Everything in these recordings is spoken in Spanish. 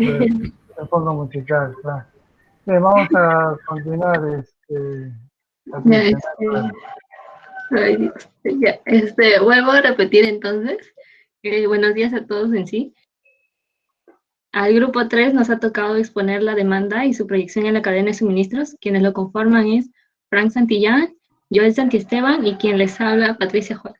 El fondo musical, claro. Bien, vamos a continuar, Ya, Patricia. ay, Dios, ya, vuelvo a repetir entonces. Buenos días a todos en sí. Al grupo 3 nos ha tocado exponer la demanda y su proyección en la cadena de suministros. Quienes lo conforman es Frank Santillán, Joel Santiesteban y quien les habla, Patricia Juárez.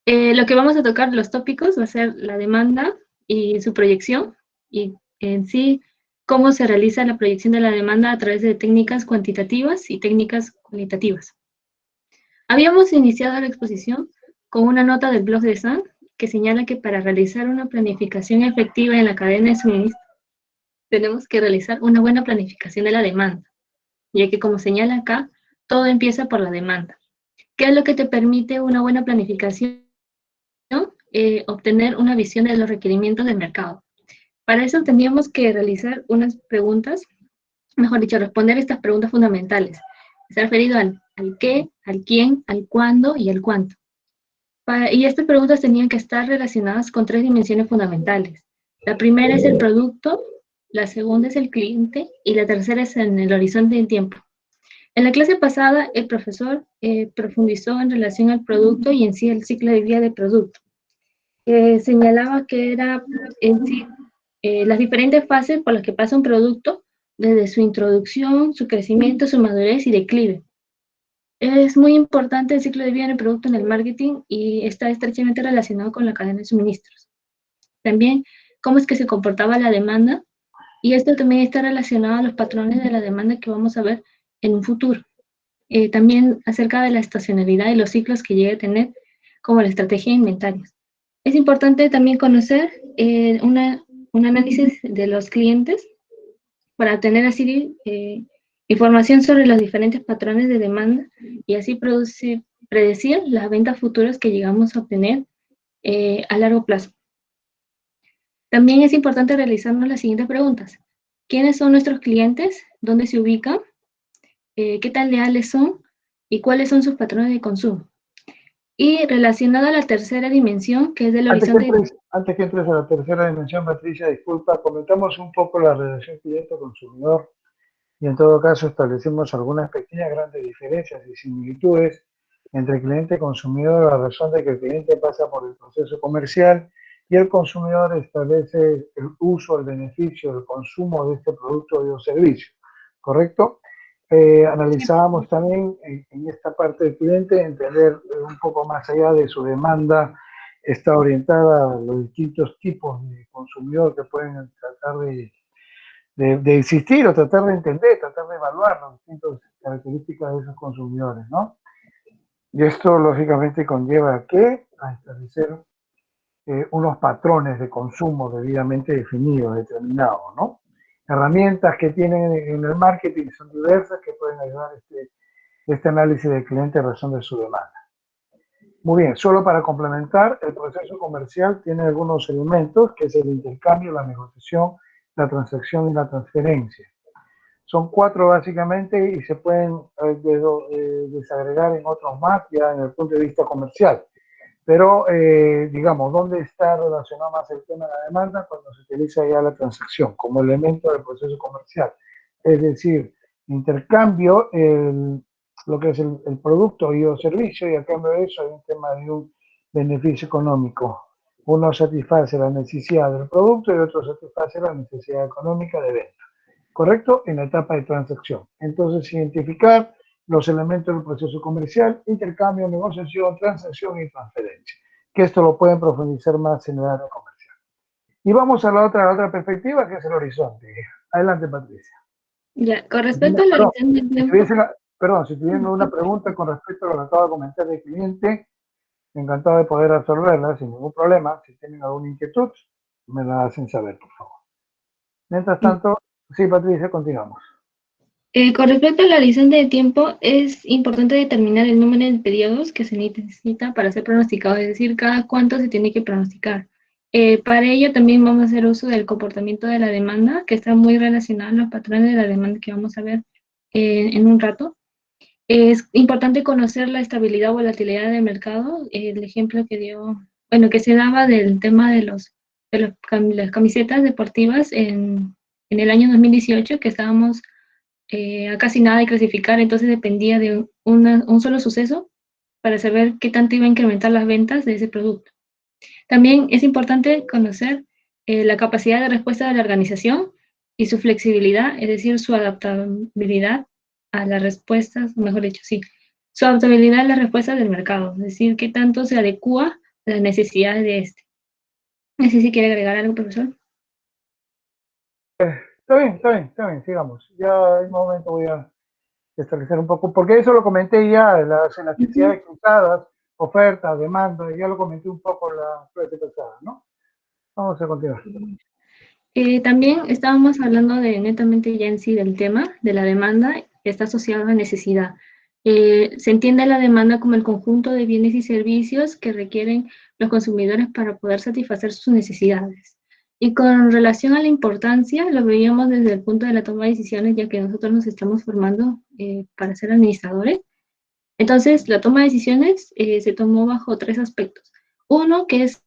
Lo que vamos a tocar, los tópicos, va a ser la demanda y su proyección, y en sí, cómo se realiza la proyección de la demanda a través de técnicas cuantitativas y técnicas cualitativas. Habíamos iniciado la exposición con una nota del blog de SAN que señala que para realizar una planificación efectiva en la cadena de suministro, tenemos que realizar una buena planificación de la demanda, ya que como señala acá, todo empieza por la demanda. ¿Qué es lo que te permite una buena planificación? Obtener una visión de los requerimientos del mercado. Para eso teníamos que realizar unas preguntas, mejor dicho, responder estas preguntas fundamentales. Está referido al qué, al quién, al cuándo y al cuánto. Y estas preguntas tenían que estar relacionadas con tres dimensiones fundamentales. La primera es el producto, la segunda es el cliente y la tercera es en el horizonte de tiempo. En la clase pasada, el profesor profundizó en relación al producto y en sí el ciclo de vida del producto. Señalaba que era en sí las diferentes fases por las que pasa un producto, desde su introducción, su crecimiento, su madurez y declive. Es muy importante el ciclo de vida del producto en el marketing y está estrechamente relacionado con la cadena de suministros. También, cómo es que se comportaba la demanda, y esto también está relacionado a los patrones de la demanda que vamos a ver en un futuro. También acerca de la estacionalidad y los ciclos que llegue a tener, como la estrategia de inventarios. Es importante también conocer un análisis de los clientes para obtener así información sobre los diferentes patrones de demanda y así predecir las ventas futuras que llegamos a obtener a largo plazo. También es importante realizarnos las siguientes preguntas. ¿Quiénes son nuestros clientes? ¿Dónde se ubican? ¿Qué tan leales son? ¿Y cuáles son sus patrones de consumo? Y relacionado a la tercera dimensión, que es del horizonte. Antes que entres a la tercera dimensión, Patricia, disculpa, comentamos un poco la relación cliente-consumidor y en todo caso establecemos algunas pequeñas grandes diferencias y similitudes entre cliente y consumidor, a razón de que el cliente pasa por el proceso comercial y el consumidor establece el uso, el beneficio, el consumo de este producto o servicio, ¿correcto? Analizábamos también en esta parte del cliente, entender un poco más allá de su demanda, está orientada a los distintos tipos de consumidor que pueden tratar de existir o tratar de entender, tratar de evaluar las distintas características de esos consumidores, ¿no? Y esto lógicamente conlleva a establecer unos patrones de consumo debidamente definidos, determinados, ¿no? Herramientas que tienen en el marketing son diversas que pueden ayudar a este análisis del cliente en razón de su demanda. Muy bien, solo para complementar, el proceso comercial tiene algunos elementos, que es el intercambio, la negociación, la transacción y la transferencia. Son 4 básicamente y se pueden desagregar en otros más ya en el punto de vista comercial. Pero, digamos, ¿dónde está relacionado más el tema de la demanda? Cuando se utiliza ya la transacción como elemento del proceso comercial. Es decir, intercambio, lo que es el producto y el servicio, y a cambio de eso hay un tema de un beneficio económico. Uno satisface la necesidad del producto y otro satisface la necesidad económica de venta. ¿Correcto? En la etapa de transacción. Entonces, identificar los elementos del proceso comercial, intercambio, negociación, transacción y transferencia. Que esto lo pueden profundizar más en el área comercial. Y vamos a la otra perspectiva, que es el horizonte. Adelante, Patricia. Ya, con respecto al horizonte del tiempo. Si tuviesen una pregunta con respecto a lo que acaba de comentar el cliente, encantado de poder resolverla sin ningún problema. Si tienen alguna inquietud, me la hacen saber, por favor. Mientras tanto, sí, Patricia, continuamos. Con respecto al horizonte de tiempo, es importante determinar el número de periodos que se necesita para ser pronosticado, es decir, cada cuánto se tiene que pronosticar. Para ello también vamos a hacer uso del comportamiento de la demanda, que está muy relacionado a los patrones de la demanda que vamos a ver en un rato. Es importante conocer la estabilidad o volatilidad del mercado. El ejemplo que dio, bueno, que se daba del tema de los las camisetas deportivas en el año 2018, que estábamos a casi nada de clasificar, entonces dependía de un solo suceso para saber qué tanto iba a incrementar las ventas de ese producto. También es importante conocer la capacidad de respuesta de la organización y su flexibilidad, es decir, su adaptabilidad a las respuestas, o mejor dicho, sí, su adaptabilidad a las respuestas del mercado, es decir, qué tanto se adecua a las necesidades de este. No sé si quiere agregar algo, profesor. Está bien, sigamos. Ya en un momento voy a establecer un poco, porque eso lo comenté ya, las necesidades cruzadas, oferta, demanda, ya lo comenté un poco la clase pasada, ¿no? Vamos a continuar. También estábamos hablando de netamente ya en sí del tema de la demanda, que está asociado a necesidad. Se entiende la demanda como el conjunto de bienes y servicios que requieren los consumidores para poder satisfacer sus necesidades. Y con relación a la importancia, lo veíamos desde el punto de la toma de decisiones, ya que nosotros nos estamos formando para ser administradores. Entonces, la toma de decisiones se tomó bajo tres aspectos. Uno, que es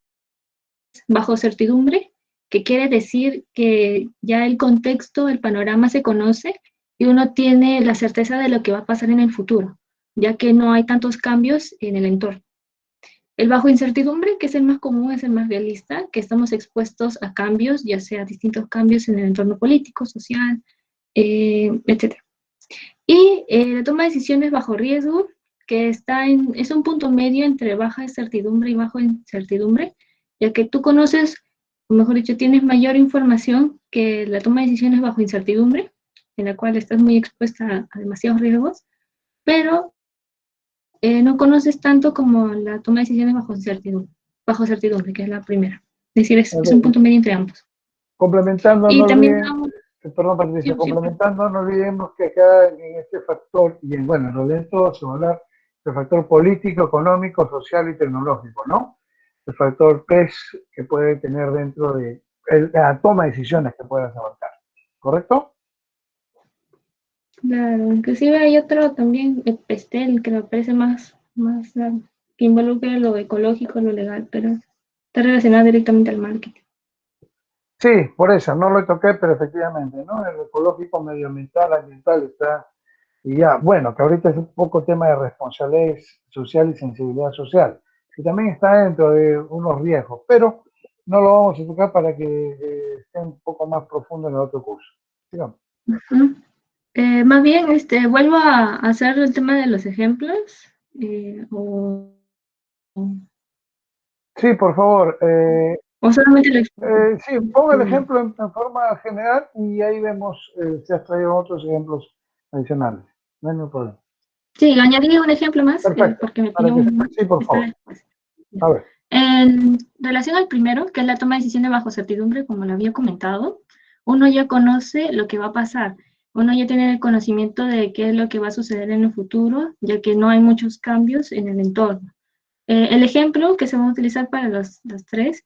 bajo certidumbre, que quiere decir que ya el contexto, el panorama se conoce y uno tiene la certeza de lo que va a pasar en el futuro, ya que no hay tantos cambios en el entorno. El bajo incertidumbre, que es el más común, es el más realista, que estamos expuestos a cambios, ya sea distintos cambios en el entorno político, social, etc. Y la toma de decisiones bajo riesgo, que es un punto medio entre baja certidumbre y bajo incertidumbre, ya que tú conoces, o mejor dicho, tienes mayor información que la toma de decisiones bajo incertidumbre, en la cual estás muy expuesta a demasiados riesgos, pero no conoces tanto como la toma de decisiones bajo certidumbre, que es la primera. Es decir, es un punto medio entre ambos. Complementando, Y no también olviden, perdón Patricia, complementando, no olvidemos que acá en este factor, y en, bueno, en realidad en todo se va a hablar del factor político, económico, social y tecnológico, ¿no? El factor PES que puede tener dentro de la toma de decisiones que puedas abarcar, ¿correcto? Claro, inclusive hay otro también, el PESTEL, que me parece más que involucra lo ecológico, lo legal, pero está relacionado directamente al marketing. Sí, por eso, no lo toqué, pero efectivamente, ¿no? El ecológico, medioambiental, ambiental está, y ya, bueno, que ahorita es un poco tema de responsabilidad social y sensibilidad social, que también está dentro de unos riesgos, pero no lo vamos a tocar para que esté un poco más profundo en el otro curso. Sigamos. Más bien, vuelvo a hacer el tema de los ejemplos, o Sí, por favor. solamente lo explico. Sí, ponga el ejemplo en forma general y ahí vemos si has traído otros ejemplos adicionales. No hay ningún problema. Sí, añadí un ejemplo más, Perfecto. porque mi Para que, opinión sí, por está favor. después. A ver. En relación al primero, que es la toma de decisiones bajo certidumbre, como lo había comentado, uno ya conoce lo que va a pasar, uno ya tiene el conocimiento de qué es lo que va a suceder en el futuro, ya que no hay muchos cambios en el entorno. El ejemplo que se va a utilizar para los tres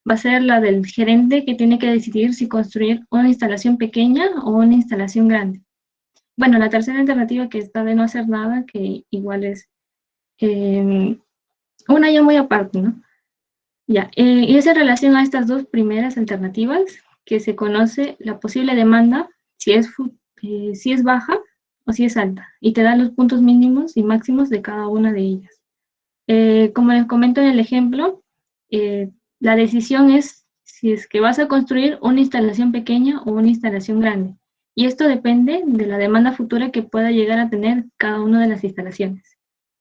va a ser la del gerente que tiene que decidir si construir una instalación pequeña o una instalación grande. Bueno, la tercera alternativa, que está de no hacer nada, que igual es una ya muy aparte, ¿no? Ya, y es en relación a estas dos primeras alternativas que se conoce la posible demanda, si es baja o si es alta, y te da los puntos mínimos y máximos de cada una de ellas. Como les comento en el ejemplo, la decisión es si es que vas a construir una instalación pequeña o una instalación grande. Y esto depende de la demanda futura que pueda llegar a tener cada una de las instalaciones.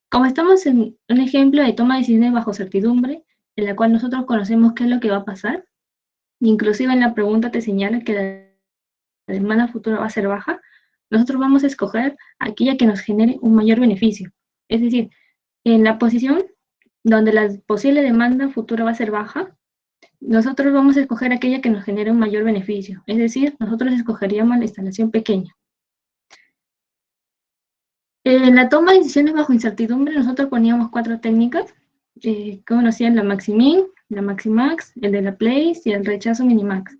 Como estamos en un ejemplo de toma de decisiones bajo certidumbre, en la cual nosotros conocemos qué es lo que va a pasar, inclusive en la pregunta te señala que la demanda futura va a ser baja, nosotros vamos a escoger aquella que nos genere un mayor beneficio. Es decir, en la posición donde la posible demanda futura va a ser baja, nosotros vamos a escoger aquella que nos genere un mayor beneficio. Es decir, nosotros escogeríamos la instalación pequeña. En la toma de decisiones bajo incertidumbre, nosotros poníamos 4 técnicas que conocían la Maximin, la Maximax, el de la Place y el rechazo Minimax.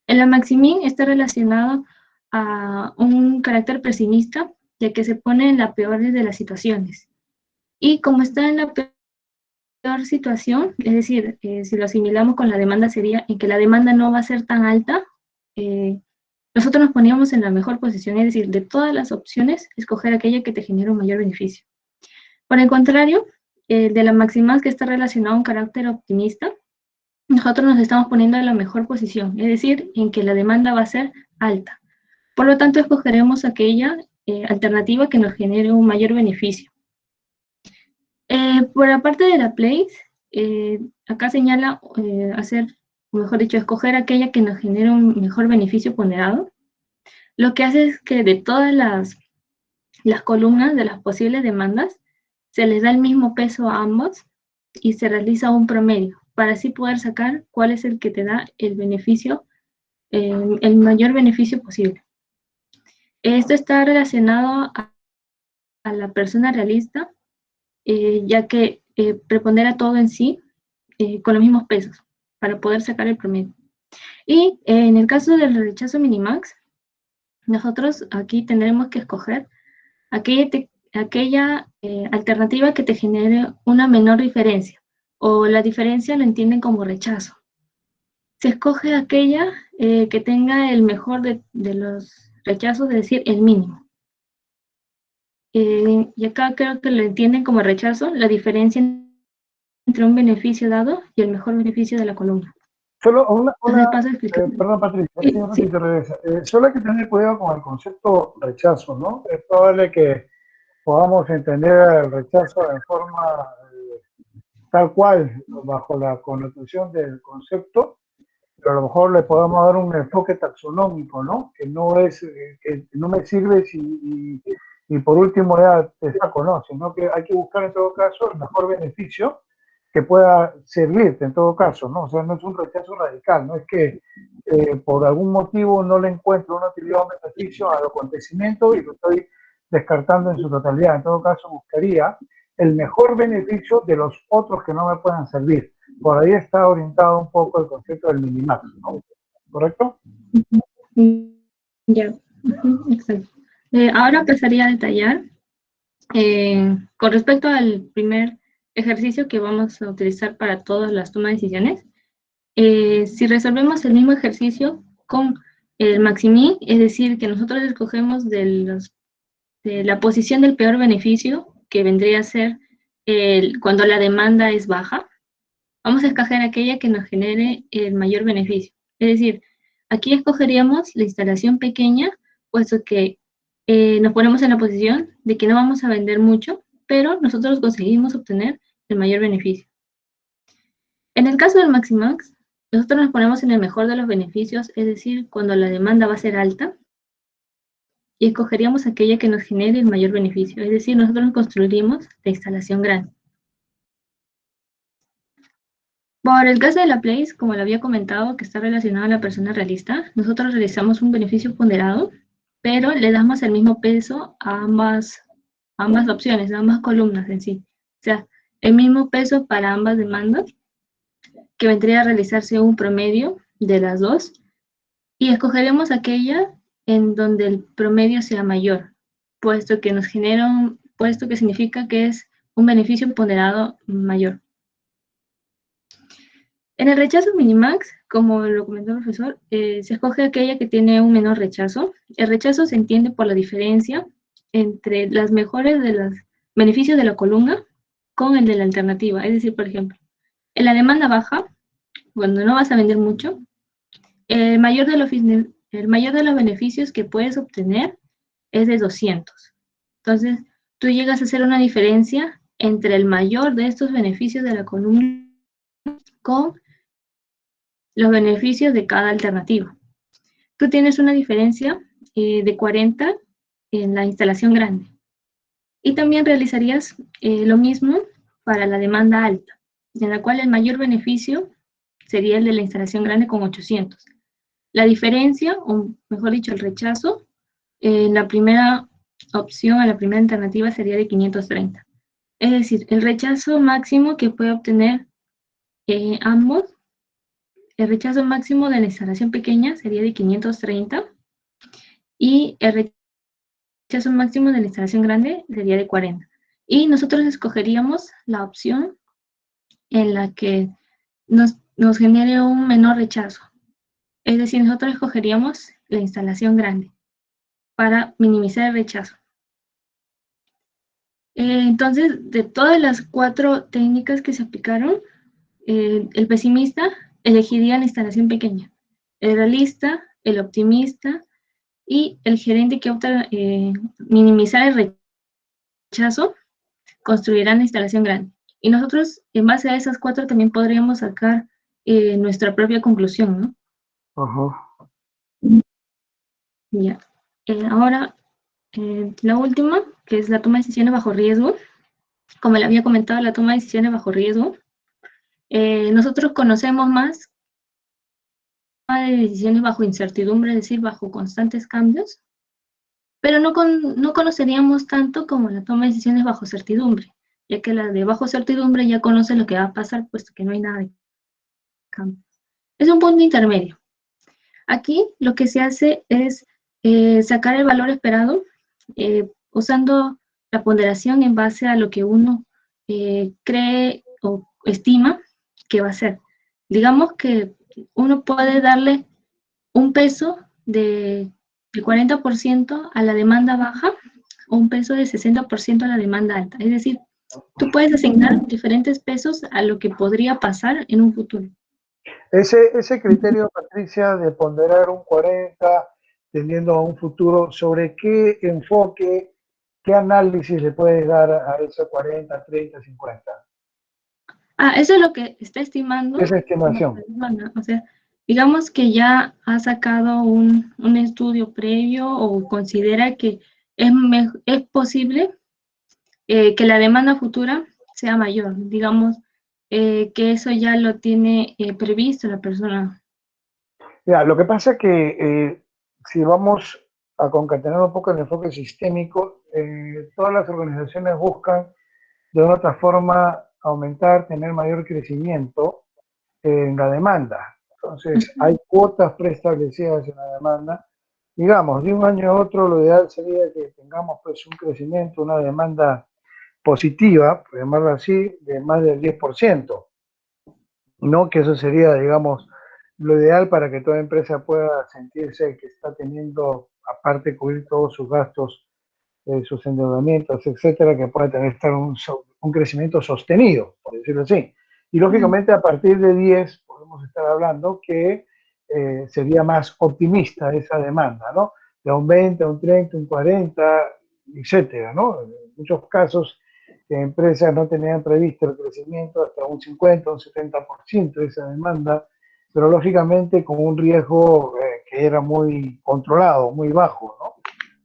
En la Maximin está relacionado a un carácter pesimista, ya que se pone en la peor de las situaciones. Y como está en la peor peor situación, es decir, si lo asimilamos con la demanda, sería en que la demanda no va a ser tan alta, nosotros nos poníamos en la mejor posición, es decir, de todas las opciones, escoger aquella que te genere un mayor beneficio. Por el contrario, de la máxima que está relacionado a un carácter optimista, nosotros nos estamos poniendo en la mejor posición, es decir, en que la demanda va a ser alta. Por lo tanto, escogeremos aquella alternativa que nos genere un mayor beneficio. Por la parte de la place, acá señala hacer, o mejor dicho, escoger aquella que nos genere un mejor beneficio ponderado. Lo que hace es que de todas las columnas de las posibles demandas, se les da el mismo peso a ambos y se realiza un promedio para así poder sacar cuál es el que te da el beneficio, el mayor beneficio posible. Esto está relacionado a la persona realista, ya que prepondera todo en sí con los mismos pesos para poder sacar el promedio. Y en el caso del rechazo minimax, nosotros aquí tendremos que escoger aquella alternativa que te genere una menor diferencia, o la diferencia lo entienden como rechazo. Se escoge aquella que tenga el mejor de los rechazos, es decir, el mínimo. Y acá creo que lo entienden como rechazo, la diferencia entre un beneficio dado y el mejor beneficio de la columna. Solo Entonces paso a explicar. perdón Patricia, Sí. solo hay que tener cuidado con el concepto rechazo, ¿no? Es probable que podamos entender el rechazo en forma tal cual, bajo la connotación del concepto, pero a lo mejor le podemos dar un enfoque taxonómico, ¿no? Que no es, que no me sirve y por último ya te saco, ¿no? Sino que hay que buscar en todo caso el mejor beneficio que pueda servirte en todo caso, ¿no? O sea, no es un rechazo radical, no es que por algún motivo no le encuentro una utilidad o beneficio al acontecimiento y lo estoy descartando en su totalidad. En todo caso, buscaría el mejor beneficio de los otros que no me puedan servir. Por ahí está orientado un poco el concepto del minimax, ¿no? ¿Correcto? Ya, exacto. Ahora pasaría a detallar con respecto al primer ejercicio que vamos a utilizar para todas las tomas de decisiones. Si resolvemos el mismo ejercicio con el maximín, es decir, que nosotros escogemos de la posición del peor beneficio, que vendría a ser cuando la demanda es baja, vamos a escoger aquella que nos genere el mayor beneficio. Es decir, aquí escogeríamos la instalación pequeña, puesto que nos ponemos en la posición de que no vamos a vender mucho, pero nosotros conseguimos obtener el mayor beneficio. En el caso del Maximax, nosotros nos ponemos en el mejor de los beneficios, es decir, cuando la demanda va a ser alta, y escogeríamos aquella que nos genere el mayor beneficio, es decir, nosotros construiríamos la instalación grande. Por el caso de la place, como lo había comentado, que está relacionado a la persona realista, nosotros realizamos un beneficio ponderado, pero le damos el mismo peso a ambas opciones, a ambas columnas en sí. O sea, el mismo peso para ambas demandas, que vendría a realizarse un promedio de las dos, y escogeremos aquella en donde el promedio sea mayor, puesto que puesto que significa que es un beneficio ponderado mayor. En el rechazo minimax, como lo comentó el profesor, se escoge aquella que tiene un menor rechazo. El rechazo se entiende por la diferencia entre las mejores de los beneficios de la columna con el de la alternativa. Es decir, por ejemplo, en la demanda baja, cuando no vas a vender mucho, el mayor de los beneficios que puedes obtener es de 200. Entonces, tú llegas a hacer una diferencia entre el mayor de estos beneficios de la columna con los beneficios de cada alternativa. Tú tienes una diferencia de 40 en la instalación grande. Y también realizarías lo mismo para la demanda alta, en la cual el mayor beneficio sería el de la instalación grande con 800. La diferencia, o mejor dicho, el rechazo, en la primera opción, a la primera alternativa sería de 530. Es decir, el rechazo máximo que puede obtener ambos, el rechazo máximo de la instalación pequeña sería de 530 y el rechazo máximo de la instalación grande sería de 40. Y nosotros escogeríamos la opción en la que nos genere un menor rechazo. Es decir, nosotros escogeríamos la instalación grande para minimizar el rechazo. Entonces, de todas las 4 técnicas que se aplicaron, el pesimista elegiría la instalación pequeña, el realista, el optimista y el gerente que opta minimizar el rechazo construirán la instalación grande. Y nosotros, en base a esas 4, también podríamos sacar nuestra propia conclusión, ¿no? Ajá. Ya. Ahora, la última, que es la toma de decisiones bajo riesgo. Como le había comentado, la toma de decisiones bajo riesgo. Nosotros conocemos más de decisiones bajo incertidumbre, es decir, bajo constantes cambios, pero no conoceríamos tanto como la toma de decisiones bajo certidumbre, ya que la de bajo certidumbre ya conoce lo que va a pasar, puesto que no hay nada de cambio. Es un punto intermedio. Aquí lo que se hace es sacar el valor esperado usando la ponderación en base a lo que uno cree o estima que va a ser. Digamos que uno puede darle un peso del 40% a la demanda baja o un peso de 60% a la demanda alta. Es decir, tú puedes asignar diferentes pesos a lo que podría pasar en un futuro. Ese criterio, Patricia, de ponderar un 40 tendiendo a un futuro, ¿sobre qué enfoque, qué análisis le puedes dar a ese 40, 30, 50? Eso es lo que está estimando Esa la estimación. demanda. O sea, digamos que ya ha sacado un estudio previo o considera que es posible que la demanda futura sea mayor. Digamos que eso ya lo tiene previsto la persona. Ya, lo que pasa es que si vamos a concatenar un poco el enfoque sistémico, todas las organizaciones buscan de una otra forma aumentar, tener mayor crecimiento en la demanda. Entonces, hay cuotas preestablecidas en la demanda. Digamos, de un año a otro, lo ideal sería que tengamos pues un crecimiento, una demanda positiva, por llamarlo así, de más del 10%. No que eso sería, digamos, lo ideal para que toda empresa pueda sentirse que está teniendo, aparte de cubrir todos sus gastos, sus endeudamientos, etcétera, que pueda tener estar un crecimiento sostenido, por decirlo así. Y lógicamente a partir de 10 podemos estar hablando que sería más optimista esa demanda, ¿no? De un 20, un 30, un 40, etcétera, ¿no? En muchos casos empresas no tenían previsto el crecimiento hasta un 50, un 70% de esa demanda, pero lógicamente con un riesgo que era muy controlado, muy bajo, ¿no?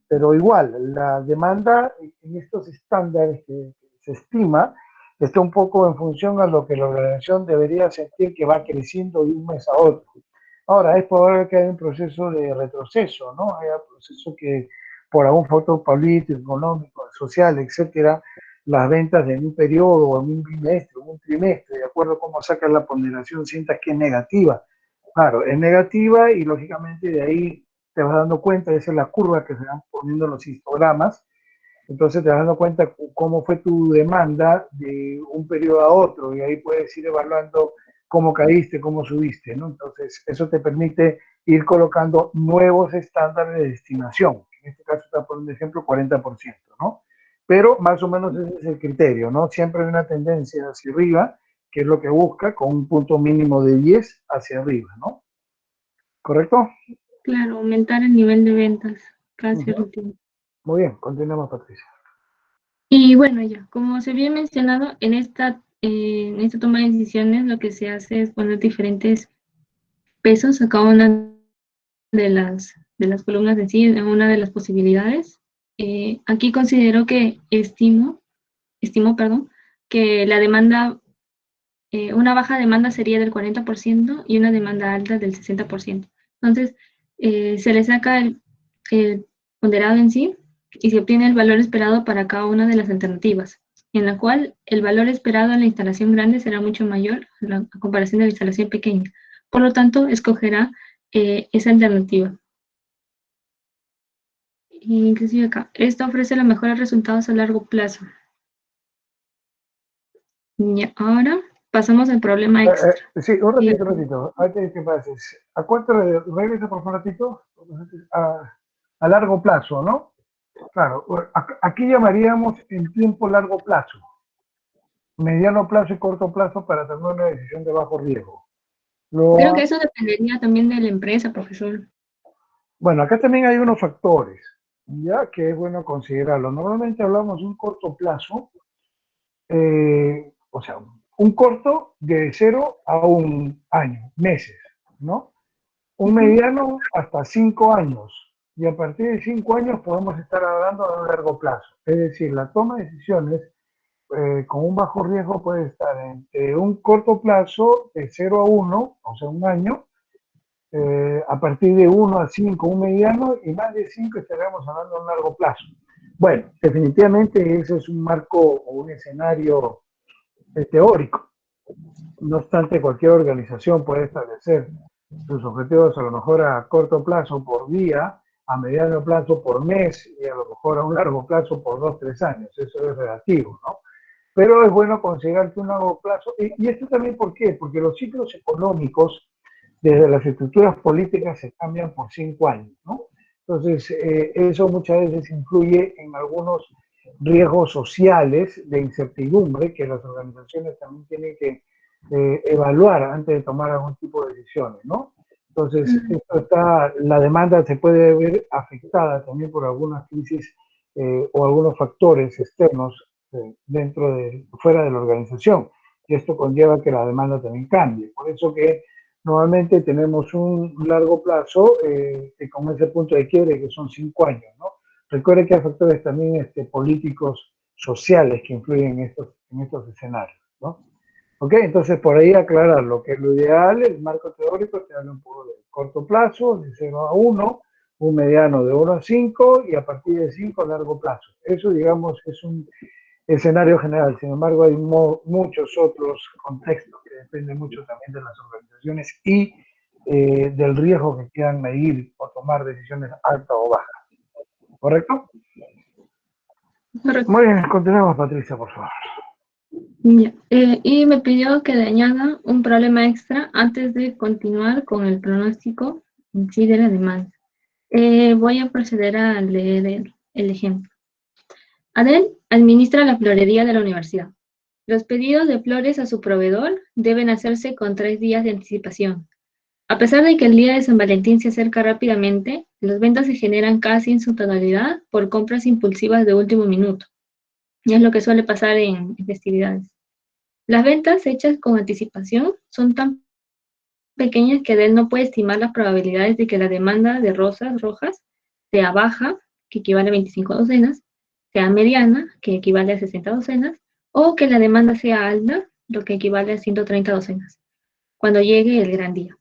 Pero igual, la demanda en estos estándares que se estima está un poco en función a lo que la organización debería sentir que va creciendo de un mes a otro. Ahora, es probable que haya un proceso de retroceso, ¿no? Haya un proceso que por algún factor político, económico, social, etcétera, las ventas en un periodo o en un bimestre o un trimestre, de acuerdo a cómo sacas la ponderación, sientas que es negativa. Claro, es negativa y lógicamente de ahí te vas dando cuenta, esa es la curva que se van poniendo los histogramas, entonces te vas dando cuenta cómo fue tu demanda de un periodo a otro y ahí puedes ir evaluando cómo caíste, cómo subiste, ¿no? Entonces eso te permite ir colocando nuevos estándares de estimación. En este caso está poniendo ejemplo 40%, ¿no? Pero más o menos ese es el criterio, ¿no? Siempre hay una tendencia hacia arriba, que es lo que busca, con un punto mínimo de 10 hacia arriba, ¿no? ¿Correcto? Claro, aumentar el nivel de ventas cada cierto tiempo. Muy bien, continuemos, Patricia. Y bueno, ya, como se había mencionado, en esta toma de decisiones lo que se hace es poner diferentes pesos a cada una de las columnas en sí, en una de las posibilidades. Aquí considero que estimo, perdón, que la demanda, una baja demanda sería del 40% y una demanda alta del 60%. Entonces, se le saca el ponderado en sí y se obtiene el valor esperado para cada una de las alternativas, en la cual el valor esperado en la instalación grande será mucho mayor a comparación de la instalación pequeña. Por lo tanto, escogerá esa alternativa. Inclusive acá, esta ofrece los mejores resultados a largo plazo. Y ahora pasamos al problema extra. Sí, un ratito, antes de que pases. ¿A cuánto regresa por un ratito? A largo plazo, ¿no? Claro, aquí llamaríamos en tiempo largo plazo, mediano plazo y corto plazo para tomar una decisión de bajo riesgo. Creo que eso dependería también de la empresa, profesor. Bueno, acá también hay unos factores, ya que es bueno considerarlo. Normalmente hablamos de un corto plazo, o sea, un corto de 0 a 1 año, meses, ¿no? Un mediano hasta 5 años. Y a partir de 5 años podemos estar hablando de un largo plazo. Es decir, la toma de decisiones con un bajo riesgo puede estar entre un corto plazo de 0 a 1, o sea, 1 año, a partir de 1 a 5, un mediano, y más de 5 estaremos hablando de un largo plazo. Bueno, definitivamente ese es un marco o un escenario teórico. No obstante, cualquier organización puede establecer sus objetivos a lo mejor a corto plazo por día, a mediano plazo por mes y a lo mejor a un largo plazo por 2, 3 años. Eso es relativo, ¿no? Pero es bueno considerar que un largo plazo, y esto también, ¿por qué? Porque los ciclos económicos desde las estructuras políticas se cambian por 5 años, ¿no? Entonces, eso muchas veces influye en algunos riesgos sociales de incertidumbre que las organizaciones también tienen que evaluar antes de tomar algún tipo de decisiones, ¿no? Entonces, la demanda se puede ver afectada también por algunas crisis o algunos factores externos fuera de la organización. Y esto conlleva que la demanda también cambie. Por eso que normalmente tenemos un largo plazo con ese punto de quiebre que son 5 años, ¿no? Recuerde que hay factores también políticos, sociales que influyen en estos escenarios, ¿no? Ok, entonces por ahí aclarar lo que es lo ideal, el marco teórico te habla un poco de corto plazo, de 0 a 1, un mediano de 1 a 5 y a partir de 5 a largo plazo. Eso, digamos, es un escenario general. Sin embargo, hay muchos otros contextos que dependen mucho también de las organizaciones y del riesgo que quieran medir o tomar decisiones altas o bajas. ¿Correcto? Correcto. Muy bien, continuemos, Patricia, por favor. Ya. Y me pidió que le añada un problema extra antes de continuar con el pronóstico en sí de la demanda. Voy a proceder a leer el ejemplo. Adel administra la florería de la universidad. Los pedidos de flores a su proveedor deben hacerse con 3 días de anticipación. A pesar de que el día de San Valentín se acerca rápidamente, las ventas se generan casi en su totalidad por compras impulsivas de último minuto. Y es lo que suele pasar en festividades. Las ventas hechas con anticipación son tan pequeñas que Adel no puede estimar las probabilidades de que la demanda de rosas rojas sea baja, que equivale a 25 docenas, sea mediana, que equivale a 60 docenas, o que la demanda sea alta, lo que equivale a 130 docenas, cuando llegue el gran día.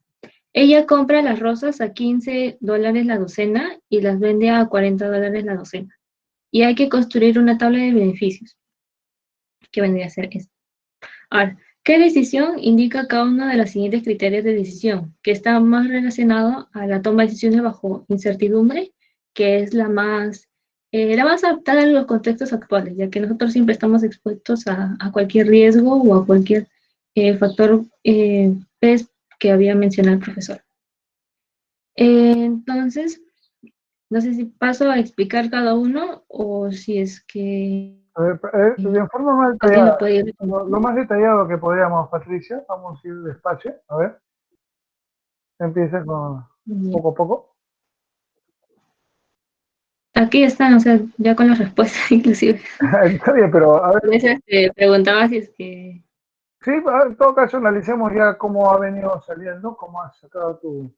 Ella compra las rosas a $15 la docena y las vende a $40 la docena. Y hay que construir una tabla de beneficios, que vendría a ser esto. Ahora, ¿qué decisión indica cada uno de los siguientes criterios de decisión? Que está más relacionado a la toma de decisiones bajo incertidumbre, que es la más adaptada a los contextos actuales, ya que nosotros siempre estamos expuestos a cualquier riesgo o a cualquier factor PES que había mencionado el profesor. Entonces, no sé si paso a explicar cada uno o si es que A ver, de forma más alguien lo detallada, puede ir. lo más detallado que podríamos, Patricia, vamos a ir despacio, a ver, empieza con poco a poco. Aquí están, o sea, ya con las respuestas inclusive. Está bien, pero a ver, Por eso preguntaba si es que... sí, en todo caso analicemos ya cómo ha venido saliendo, cómo has sacado tus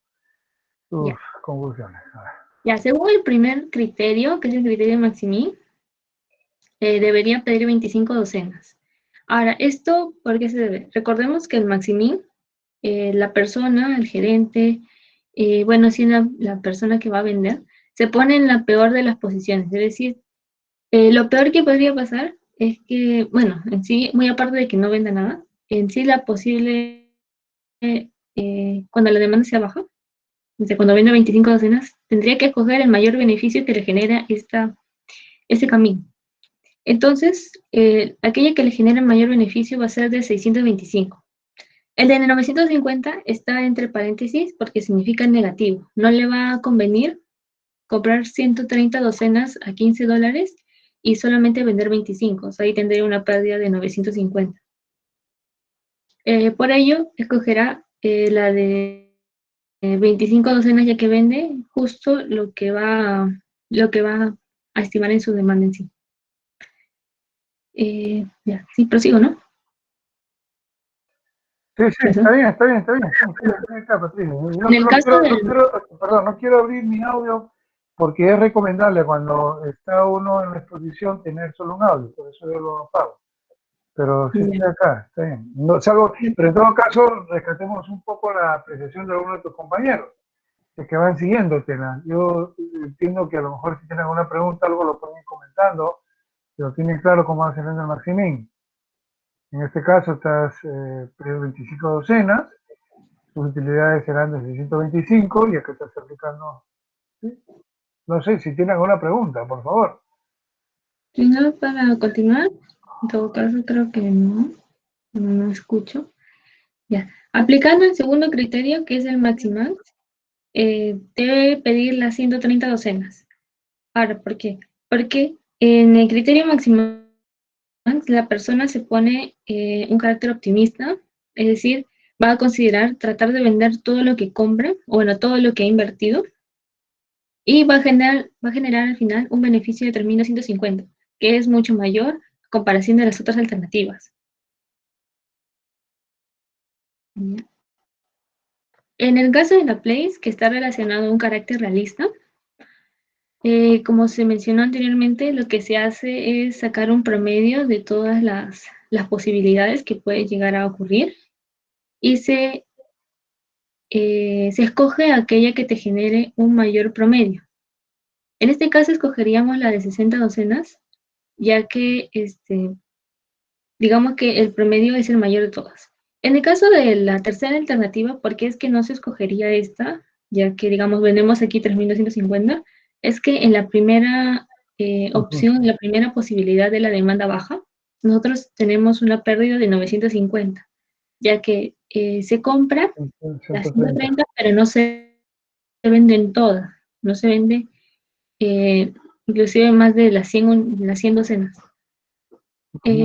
Ya. conclusiones. A ver. Ya, según el primer criterio, que es el criterio Maximí, debería pedir 25 docenas. Ahora, ¿esto por qué se debe? Recordemos que el Maximí, la persona, el gerente, bueno, sí, la persona que va a vender, se pone en la peor de las posiciones. Es decir, lo peor que podría pasar es que, bueno, en sí, muy aparte de que no venda nada, en sí la posible, cuando la demanda sea baja, o sea, cuando venda 25 docenas, tendría que escoger el mayor beneficio que le genera este camino. Entonces, aquella que le genera el mayor beneficio va a ser de 625, El de 950 está entre paréntesis porque significa negativo. No le va a convenir comprar 130 docenas a $15 y solamente vender 25. O sea, ahí tendría una pérdida de 950. Por ello, escogerá la de 25 docenas ya que vende justo lo que va a estimar en su demanda en sí. Ya, sí, prosigo, ¿no? Sí, sí, está ¿Perdón? bien, está bien, está bien. Sí, está, Patricia. En el caso del... Perdón, no quiero abrir mi audio porque es recomendable cuando está uno en la exposición tener solo un audio, por eso yo lo apago. Pero sí Ya, está acá, está bien. No, salvo, pero en todo caso, rescatemos un poco la apreciación de algunos de tus compañeros, que van siguiéndote. Yo entiendo que a lo mejor si tienen alguna pregunta, algo lo pueden ir comentando, pero tienen claro cómo va a ser el Maximín. En este caso estás pedido 25 docenas, tus utilidades serán de 625 y acá estás aplicando. ¿Sí? No sé si tienen alguna pregunta, por favor. no, para continuar, en todo caso creo que no escucho. Ya. Aplicando el segundo criterio, que es el Maximax, debe pedir las 130 docenas. Ahora, ¿por qué? Porque en el criterio Maximax la persona se pone un carácter optimista, es decir, va a considerar tratar de vender todo lo que compra, o bueno, todo lo que ha invertido, y va a generar al final un beneficio de 3.250, que es mucho mayor a comparación de las otras alternativas. En el caso de la Place, que está relacionado a un carácter realista, como se mencionó anteriormente, lo que se hace es sacar un promedio de todas las posibilidades que puede llegar a ocurrir y se escoge aquella que te genere un mayor promedio. En este caso escogeríamos la de 60 docenas, ya que digamos que el promedio es el mayor de todas. En el caso de la tercera alternativa, ¿por qué es que no se escogería esta? Ya que, digamos, vendemos aquí 3.250, es que en la primera opción, en la primera posibilidad de la demanda baja, nosotros tenemos una pérdida de 950, ya que se compra las 130. 130, pero no se venden todas, no se vende inclusive más de las 100 docenas.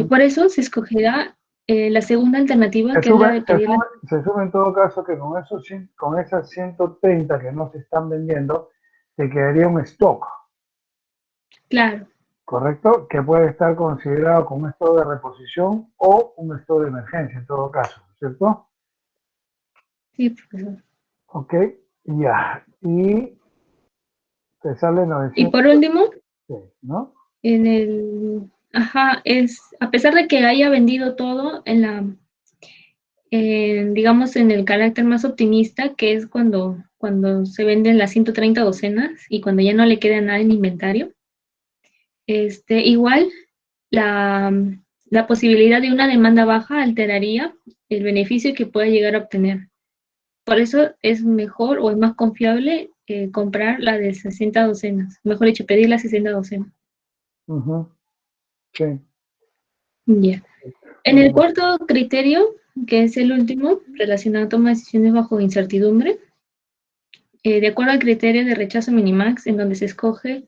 Por eso se escogerá la segunda alternativa, Se que es sube, la de pedir la... se sube en todo caso que con esas 130 que no se están vendiendo, te quedaría un stock, Claro, ¿correcto? Que puede estar considerado como un stock de reposición o un stock de emergencia en todo caso, ¿cierto? sí, profesor. Ok, ya. Y te sale Y 900, por último, ¿no? a pesar de que haya vendido todo digamos, en el carácter más optimista, que es cuando se venden las 130 docenas y cuando ya no le queda nada en inventario, igual la, la posibilidad de una demanda baja alteraría el beneficio que pueda llegar a obtener. Por eso es mejor o es más confiable comprar la de 60 docenas. Mejor dicho, pedir las 60 docenas. Ujú, sí. Ya. En el cuarto criterio, que es el último, relacionado a toma de decisiones bajo incertidumbre, de acuerdo al criterio de rechazo minimax, en donde se escoge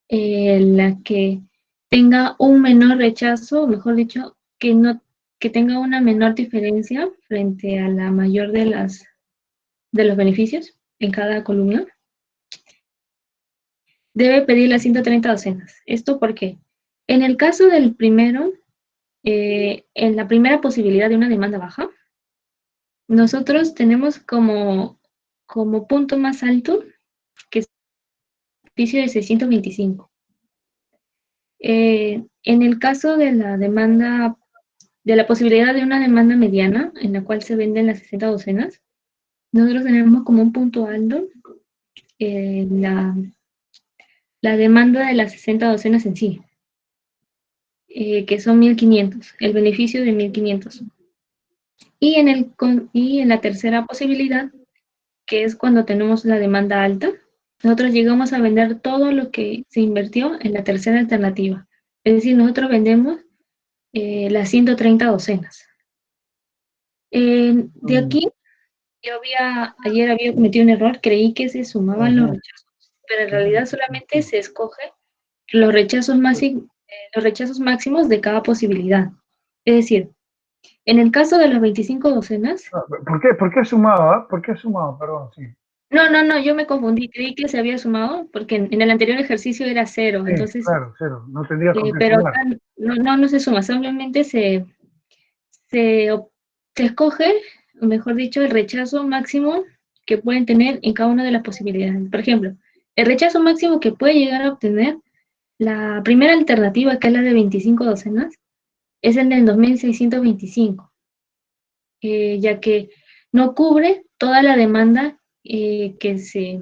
la que tenga un menor rechazo, o mejor dicho, que tenga una menor diferencia frente a la mayor de los beneficios en cada columna, debe pedir las 130 docenas. ¿Esto por qué? En el caso del primero, en la primera posibilidad de una demanda baja, nosotros tenemos como punto más alto que es el beneficio de 625. En el caso de la demanda, de la posibilidad de una demanda mediana, en la cual se venden las 60 docenas, nosotros tenemos como un punto alto la demanda de las 60 docenas en sí, que son 1.500, el beneficio de 1.500. Y en la tercera posibilidad, que es cuando tenemos la demanda alta, nosotros llegamos a vender todo lo que se invirtió en la tercera alternativa. Es decir, nosotros vendemos las 130 docenas. De Mm, aquí, ayer había cometido un error, creí que se sumaban los ujú. rechazos, pero en realidad solamente se escoge los rechazos, los rechazos máximos de cada posibilidad. Es decir, en el caso de las 25 docenas, Por qué sumado? ¿Por qué sumado? Perdón, sí. no, yo me confundí, creí que se había sumado porque en el anterior ejercicio era cero, Sí, entonces, claro, cero. No tendría con qué pero sumar. acá no se suma, simplemente se, se escoge, o mejor dicho, el rechazo máximo que pueden tener en cada una de las posibilidades. Por ejemplo, el rechazo máximo que puede llegar a obtener la primera alternativa, que es la de 25 docenas, es el del 2625, ya que no cubre toda la demanda que se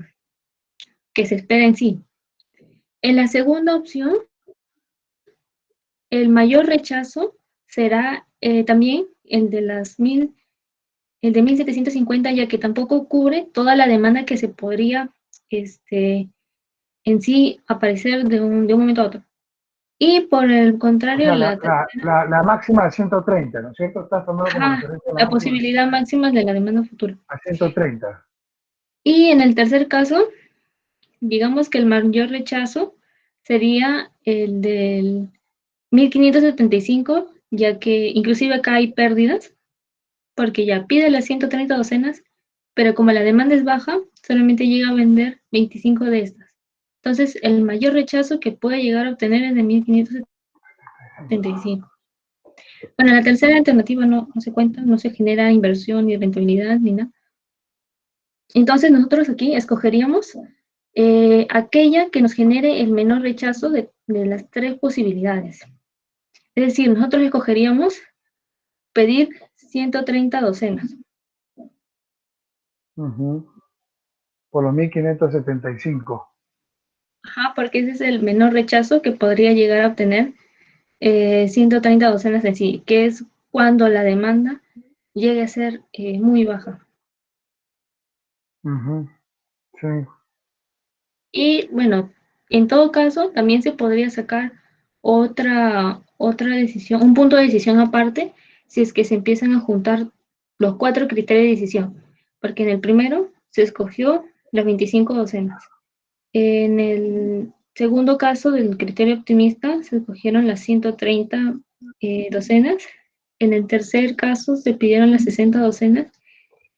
espera en sí. En la segunda opción, el mayor rechazo será también el de 1750, ya que tampoco cubre toda la demanda que se podría este, en sí aparecer de un momento a otro. Y por el O contrario, sea, la tercera, la máxima de 130, ¿no es cierto? Estás tomando como referencia la la máxima posibilidad máxima de la demanda futura. a 130. Y en el tercer caso, digamos que el mayor rechazo sería el del 1575, ya que inclusive acá hay pérdidas, porque ya pide las 130 docenas, pero como la demanda es baja, solamente llega a vender 25 de estas. Entonces, el mayor rechazo que puede llegar a obtener es de 1575. Bueno, la tercera alternativa no se cuenta, no se genera inversión ni rentabilidad ni nada. Entonces, nosotros aquí escogeríamos aquella que nos genere el menor rechazo de las tres posibilidades. Es decir, nosotros escogeríamos pedir 130 docenas. Ujú. Por los 1575. Ajá, porque ese es el menor rechazo que podría llegar a obtener 130 docenas en sí, que es cuando la demanda llegue a ser muy baja. Ujú. Sí. Y bueno, en todo caso, también se podría sacar otra decisión, un punto de decisión aparte, si es que se empiezan a juntar los cuatro criterios de decisión, porque en el primero se escogió las 25 docenas. En el segundo caso del criterio optimista se escogieron las 130 docenas. En el tercer caso se pidieron las 60 docenas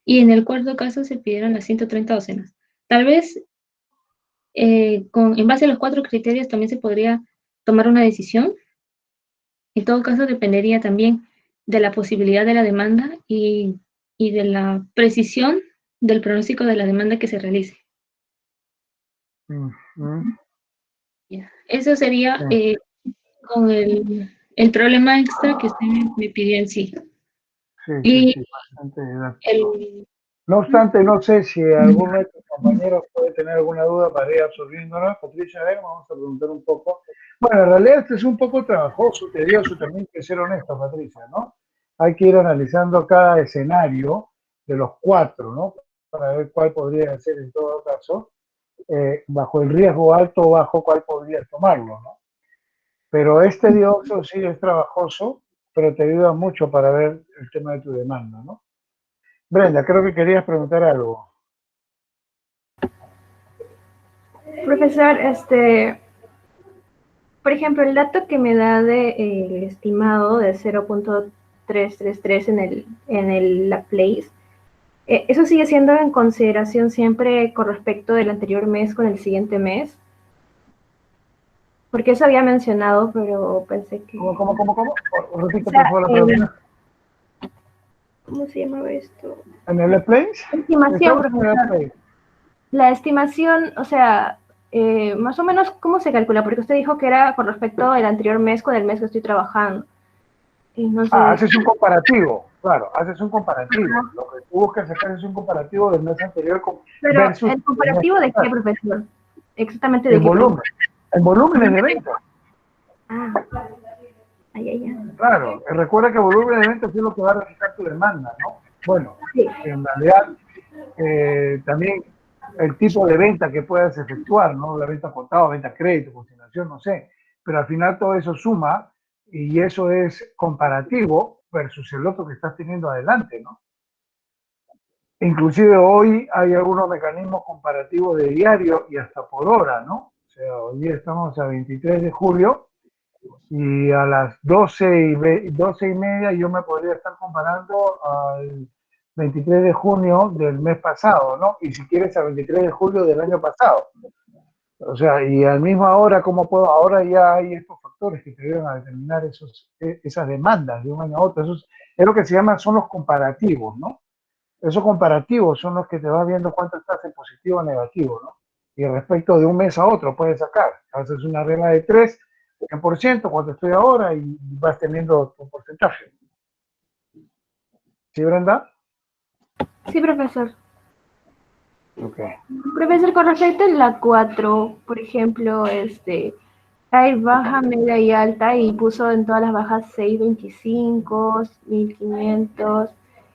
y en el cuarto caso se pidieron las 130 docenas. Tal vez en base a los cuatro criterios también se podría tomar una decisión. En todo caso dependería también de la posibilidad de la demanda y de la precisión del pronóstico de la demanda que se realice. Ujú. Ya. Eso sería Sí, con el problema extra que usted me pidió en sí. sí, sí, Y sí, bastante didáctico. el, No obstante, no sé si alguno de tus compañeros puede tener alguna duda para ir absorbiéndola. Patricia, a ver, vamos a preguntar un poco. Bueno, en realidad este es un poco trabajoso, tedioso, también hay que ser honesto, Patricia, ¿no? Hay que ir analizando cada escenario de los cuatro, ¿no? Para ver cuál podría ser en todo caso, bajo el riesgo alto o bajo, cuál podría tomarlo, ¿no? Pero es tedioso, sí, es trabajoso, pero te ayuda mucho para ver el tema de tu demanda, ¿no? Brenda, creo que querías preguntar algo. Profesor, por ejemplo, el dato que me da el estimado de 0.333 la place, ¿eso sigue siendo en consideración siempre con respecto del anterior mes con el siguiente mes? Porque eso había mencionado, pero pensé que... ¿Cómo? O Repite, por sea, favor, la pregunta. ¿cómo se llamaba esto? ¿En el place? Estimación, Estamos en el profesor. place. La estimación, o sea, más o menos, ¿cómo se calcula? Porque usted dijo que era con respecto al anterior mes con el mes que estoy trabajando. Y no Ah, sé. haces un comparativo, claro, haces un comparativo. Lo que tú buscas sacar es un comparativo del mes anterior Pero, versus ¿el el mes comparativo de qué, pasado. profesor? Exactamente de El qué, profesor. volumen. El volumen es de ventas. Ah, ay. Claro, recuerda que el volumen de ventas es lo que va a reflejar tu demanda, ¿no? Bueno, Sí. en realidad también el tipo de venta que puedas efectuar, ¿no? La venta contado, venta a crédito, consignación, no sé. Pero al final todo eso suma y eso es comparativo versus el otro que estás teniendo adelante, ¿no? Inclusive hoy hay algunos mecanismos comparativos de diario y hasta por hora, ¿no? O sea, hoy día estamos a 23 de julio y a las 12 y media yo me podría estar comparando al 23 de junio del mes pasado, ¿no? Y si quieres al 23 de julio del año pasado. O sea, y a la misma hora, ¿cómo puedo? Ahora ya hay estos factores que te ayudan a determinar esas demandas de un año a otro. Es lo que se llama, son los comparativos, ¿no? Esos comparativos son los que te vas viendo cuánto estás en positivo o negativo, ¿no? Y respecto de un mes a otro puedes sacar. Haces una regla de 3, 100%, cuánto estoy ahora y vas teniendo tu porcentaje. ¿Sí, Brenda? Sí, profesor. Ok. Profesor, con respecto a la 4, por ejemplo, hay baja, media y alta y puso en todas las bajas 625, 1500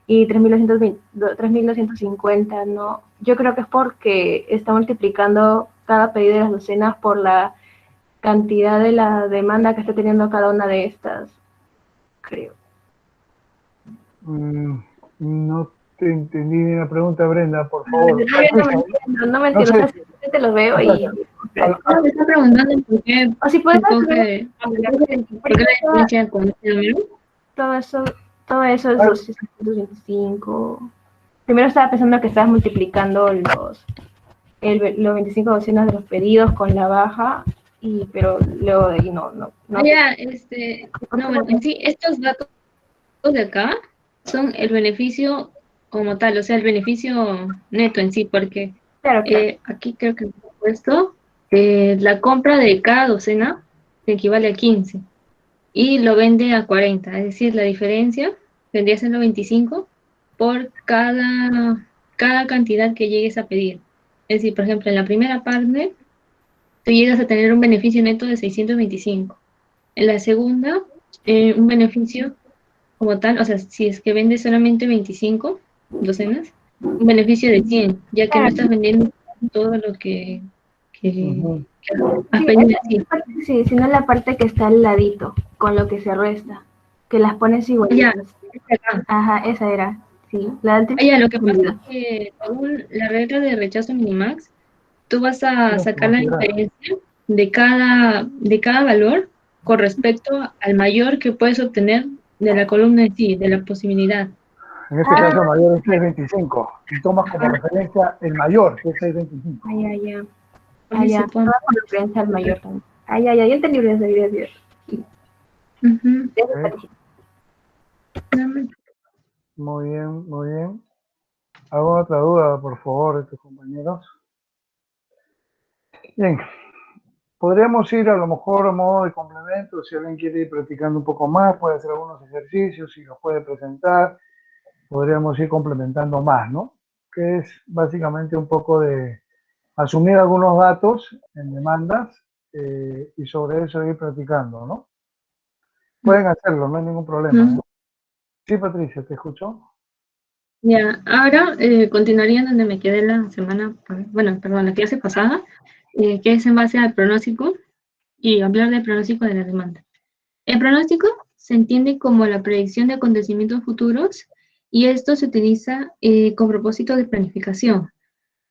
y 3250, ¿no? Yo creo que es porque está multiplicando cada pedido de las docenas por la cantidad de la demanda que está teniendo cada una de estas, creo. No te entendí bien la pregunta, Brenda, por favor. No me No entiendo, o sea, sé. simplemente te lo veo O y... sea, Me está preguntando por qué O si puedes escoge, por qué la diferencia con este número. todo eso, todo eso es 225. Primero estaba pensando que estabas multiplicando los 25 docenas de los pedidos con la baja, pero luego de ahí no. Ya, no, bueno, en sí, estos datos de acá son el beneficio como tal, o sea, el beneficio neto en sí, porque Claro. aquí creo que he puesto la compra de cada docena se equivale a 15 y lo vende a 40, es decir, la diferencia vendría siendo 25 por cada cantidad que llegues a pedir. Es decir, por ejemplo, en la primera parte, tú llegas a tener un beneficio neto de 625. En la segunda, un beneficio como tal, o sea, si es que vendes solamente 25 docenas, un beneficio de 100, ya que no estás vendiendo todo lo que has pedido así. Sí, sino la parte que está al ladito, con lo que se resta, que las pones Ya, igualitas. Ajá, esa era, sí. La anterior. ya, lo que pasa es que según la regla de rechazo minimax, tú vas a sacar la diferencia de cada valor con respecto al mayor que puedes obtener de la columna en sí, de la posibilidad. en este caso, el mayor es 625. Y tomas como referencia el mayor, que es 625. Ya. Ahí Ya. se pone. Toda con referencia al mayor también. Ya entendí bien. Ujú. ¿Ok? Muy bien, muy bien. ¿Alguna otra duda, por favor, de tus compañeros? Bien, podríamos ir a lo mejor a modo de complemento, si alguien quiere ir practicando un poco más, puede hacer algunos ejercicios, si los puede presentar, podríamos ir complementando más, ¿no? Que es básicamente un poco de asumir algunos datos en demandas y sobre eso ir practicando, ¿no? Pueden hacerlo, no hay ningún problema, ¿eh? Sí, Patricia, ¿te escucho? Ya, ahora continuaría donde me quedé la semana, bueno, perdón, la clase pasada, que es en base al pronóstico y hablar del pronóstico de la demanda. El pronóstico se entiende como la predicción de acontecimientos futuros y esto se utiliza con propósito de planificación.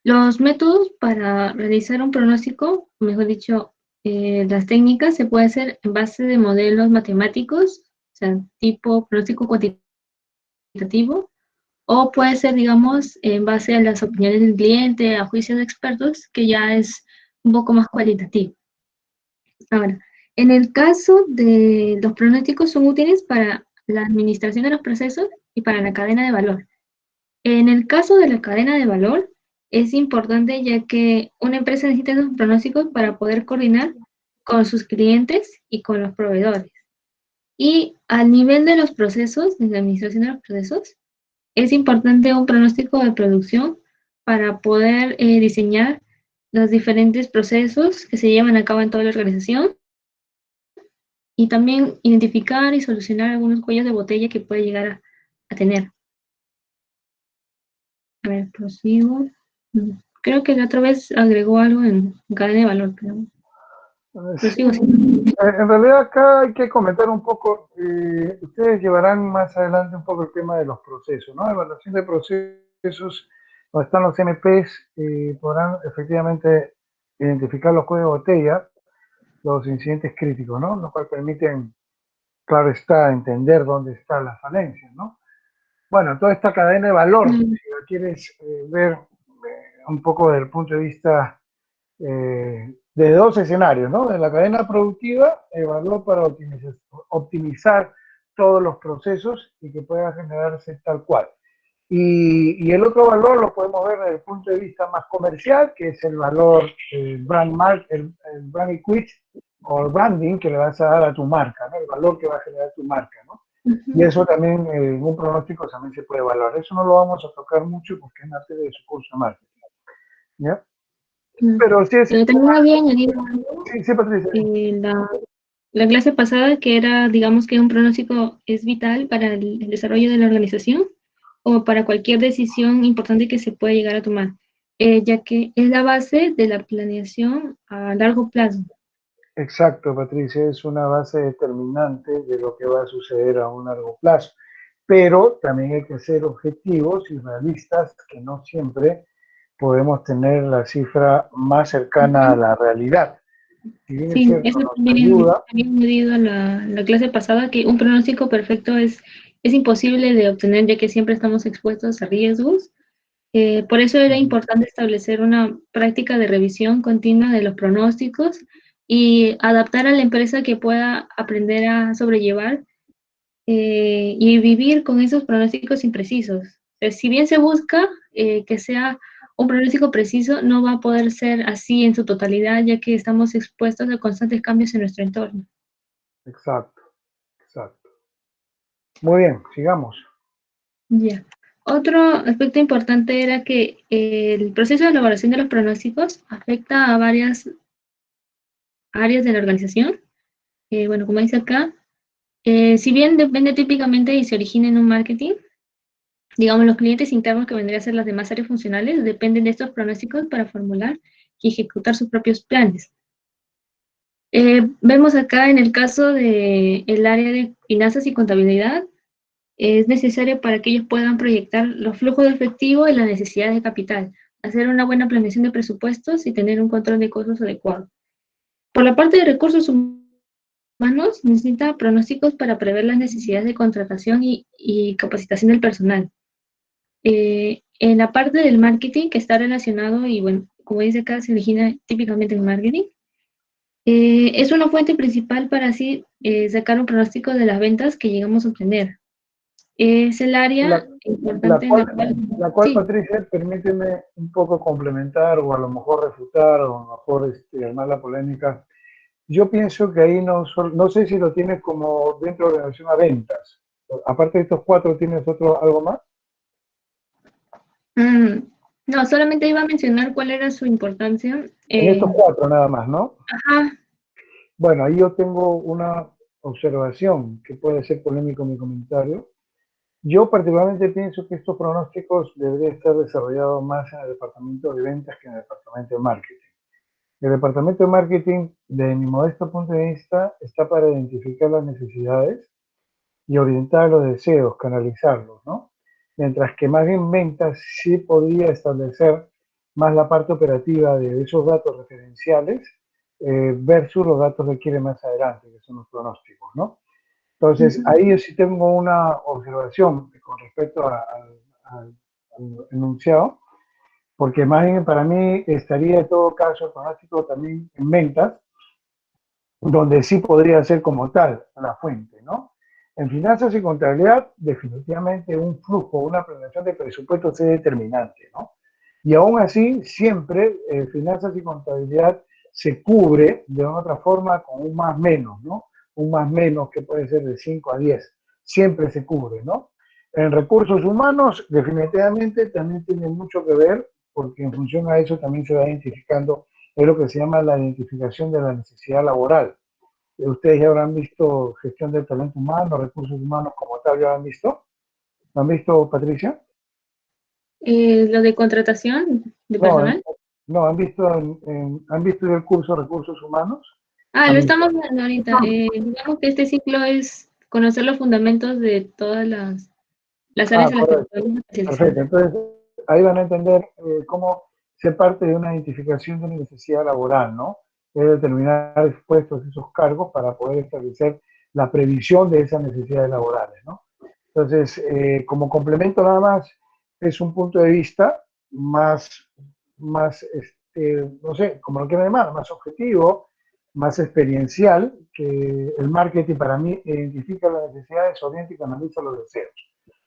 Los métodos para realizar un pronóstico, mejor dicho, las técnicas se pueden hacer en base de modelos matemáticos, o sea, tipo pronóstico cuantitativo, o puede ser, digamos, en base a las opiniones del cliente, a juicios de expertos, que ya es un poco más cualitativo. Ahora, en el caso de los pronósticos son útiles para la administración de los procesos y para la cadena de valor. En el caso de la cadena de valor, es importante ya que una empresa necesita esos pronósticos para poder coordinar con sus clientes y con los proveedores. Y al nivel de los procesos, de la administración de los procesos, es importante un pronóstico de producción para poder diseñar los diferentes procesos que se llevan a cabo en toda la organización y también identificar y solucionar algunos cuellos de botella que puede llegar a tener. A ver, prosigo. Creo que la otra vez agregó algo en cadena de valor, pero prosigo. Sí. En realidad acá hay que comentar un poco, ustedes llevarán más adelante un poco el tema de los procesos, ¿no? Evaluación de procesos procesos donde están los MPs podrán efectivamente identificar los códigos de botella, los incidentes críticos, ¿no? Lo cual permiten, claro está, entender dónde está la falencia, ¿no? Bueno, toda esta cadena de valor, si lo quieres ver un poco desde el punto de vista de dos escenarios, ¿no? De la cadena productiva, el valor para optimizar todos los procesos y que pueda generarse tal cual. Y el otro valor lo podemos ver desde el punto de vista más comercial, que es el valor el brand equity o el branding que le vas a dar a tu marca, ¿no? El valor que va a generar tu marca, ¿no? Y eso también en un pronóstico también se puede evaluar. Eso no lo vamos a tocar mucho porque es materia de su curso de marketing, ¿ya? Pero sí es... También había añadido algo, Sí, Patricia. la clase pasada, que era, digamos, que un pronóstico es vital para el desarrollo de la organización o para cualquier decisión importante que se pueda llegar a tomar, ya que es la base de la planeación a largo plazo. Exacto, Patricia, es una base determinante de lo que va a suceder a un largo plazo. Pero también hay que ser objetivos y realistas, que no siempre podemos tener la cifra más cercana a la realidad. Si bien es Sí, cierto, eso nos también ayuda. había añadido a la clase pasada, que un pronóstico perfecto es imposible de obtener, ya que siempre estamos expuestos a riesgos. Por eso era importante establecer una práctica de revisión continua de los pronósticos y adaptar a la empresa que pueda aprender a sobrellevar y vivir con esos pronósticos imprecisos. Si bien se busca que sea un pronóstico preciso, no va a poder ser así en su totalidad, ya que estamos expuestos a constantes cambios en nuestro entorno. Exacto, exacto. Muy bien, sigamos. Ya. Otro aspecto importante era que el proceso de elaboración de los pronósticos afecta a varias áreas de la organización. Bueno, como dice acá, si bien depende típicamente y se origina en un marketing, digamos, los clientes internos, que vendrían a ser las demás áreas funcionales, dependen de estos pronósticos para formular y ejecutar sus propios planes. Vemos acá en el caso del área de finanzas y contabilidad, es necesario para que ellos puedan proyectar los flujos de efectivo y las necesidades de capital, hacer una buena planeación de presupuestos y tener un control de costos adecuado. Por la parte de recursos humanos, necesita pronósticos para prever las necesidades de contratación y capacitación del personal. En la parte del marketing, que está relacionado, y bueno, como dice acá, se origina típicamente en marketing, es una fuente principal para así sacar un pronóstico de las ventas que llegamos a obtener. Es el área importante en la cual, sí. Patricia, permíteme un poco complementar o a lo mejor refutar o a lo mejor armar la polémica. Yo pienso que ahí no sé si lo tienes como dentro de relación a ventas. Aparte de estos cuatro, ¿tienes algo más? No, solamente iba a mencionar cuál era su importancia. En estos cuatro nada más, ¿no? Ajá. Bueno, ahí yo tengo una observación que puede ser polémico mi comentario. Yo particularmente pienso que estos pronósticos deberían estar desarrollados más en el departamento de ventas que en el departamento de marketing. El departamento de marketing, de mi modesto punto de vista, está para identificar las necesidades y orientar los deseos, canalizarlos, ¿no? Mientras que más bien ventas sí podría establecer más la parte operativa de esos datos referenciales versus los datos que quiere más adelante, que son los pronósticos, ¿no? Entonces, ahí yo sí tengo una observación con respecto al enunciado, porque más bien para mí estaría en todo caso el pronóstico también en ventas, donde sí podría ser como tal la fuente, ¿no? En finanzas y contabilidad, definitivamente un flujo, una planeación de presupuestos es determinante, ¿no? Y aún así, siempre finanzas y contabilidad se cubre de otra forma con un más menos, ¿no? Un más menos que puede ser de 5 a 10. Siempre se cubre, ¿no? En recursos humanos, definitivamente también tiene mucho que ver, porque en función a eso también se va identificando, es lo que se llama la identificación de la necesidad laboral. Ustedes ya habrán visto gestión del talento humano, recursos humanos como tal, ¿ya han visto? ¿Lo han visto, Patricia? Lo de contratación de personal. No, han visto el curso Recursos Humanos. Lo estamos viendo ahorita. Digamos que este ciclo es conocer los fundamentos de todas las áreas en las que podemos especializar. Perfecto. Entonces, ahí van a entender cómo ser parte de una identificación de una necesidad laboral, ¿no? Es determinar expuestos esos cargos para poder establecer la previsión de esas necesidades laborales, ¿no? Entonces, como complemento nada más, es un punto de vista más no sé, como lo quieran llamar, más objetivo, más experiencial, que el marketing para mí identifica las necesidades, orienta y canaliza los deseos,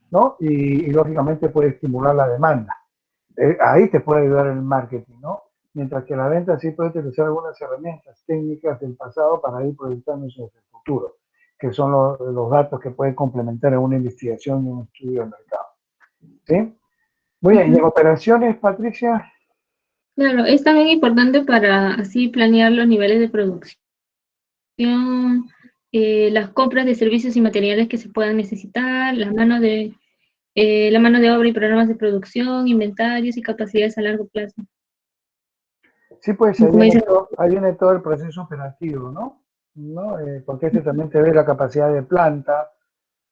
¿no? Y lógicamente puede estimular la demanda. Ahí te puede ayudar el marketing, ¿no? Mientras que la venta sí puede utilizar algunas herramientas técnicas del pasado para ir proyectándose hacia el futuro, que son los datos que pueden complementar a una investigación y un estudio de mercado. ¿Sí? Muy bien, y en operaciones, Patricia. Claro, es también importante para así planear los niveles de producción, las compras de servicios y materiales que se puedan necesitar, la mano de obra y programas de producción, inventarios y capacidades a largo plazo. Sí, pues Como dice, ahí viene todo el proceso operativo, ¿no? Porque este también te ve la capacidad de planta,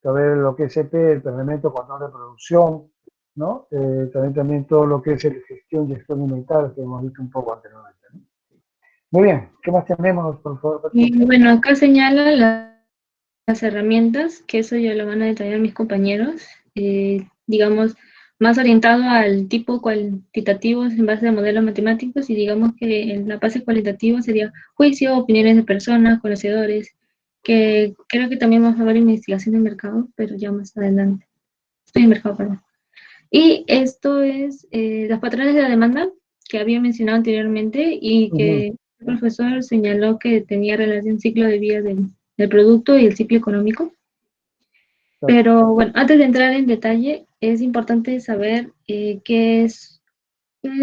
te ve lo que es EP, el planeamiento, control de producción, ¿no? También todo lo que es el gestión y gestión inventario que hemos visto un poco anteriormente, ¿no? Muy bien, ¿qué más tenemos, por favor, Patricia? bueno, acá señala las herramientas, que eso ya lo van a detallar mis compañeros, digamos, más orientado al tipo cuantitativo en base a modelos matemáticos y digamos que en la fase cualitativa sería juicio, opiniones de personas, conocedores, que creo que también vamos a ver investigación de mercado, pero ya más adelante. Estoy en mercado, perdón. Y esto es los patrones de la demanda que había mencionado anteriormente y que el profesor señaló que tenía relación ciclo de vida del producto y el ciclo económico. Pero bueno, antes de entrar en detalle, es importante saber qué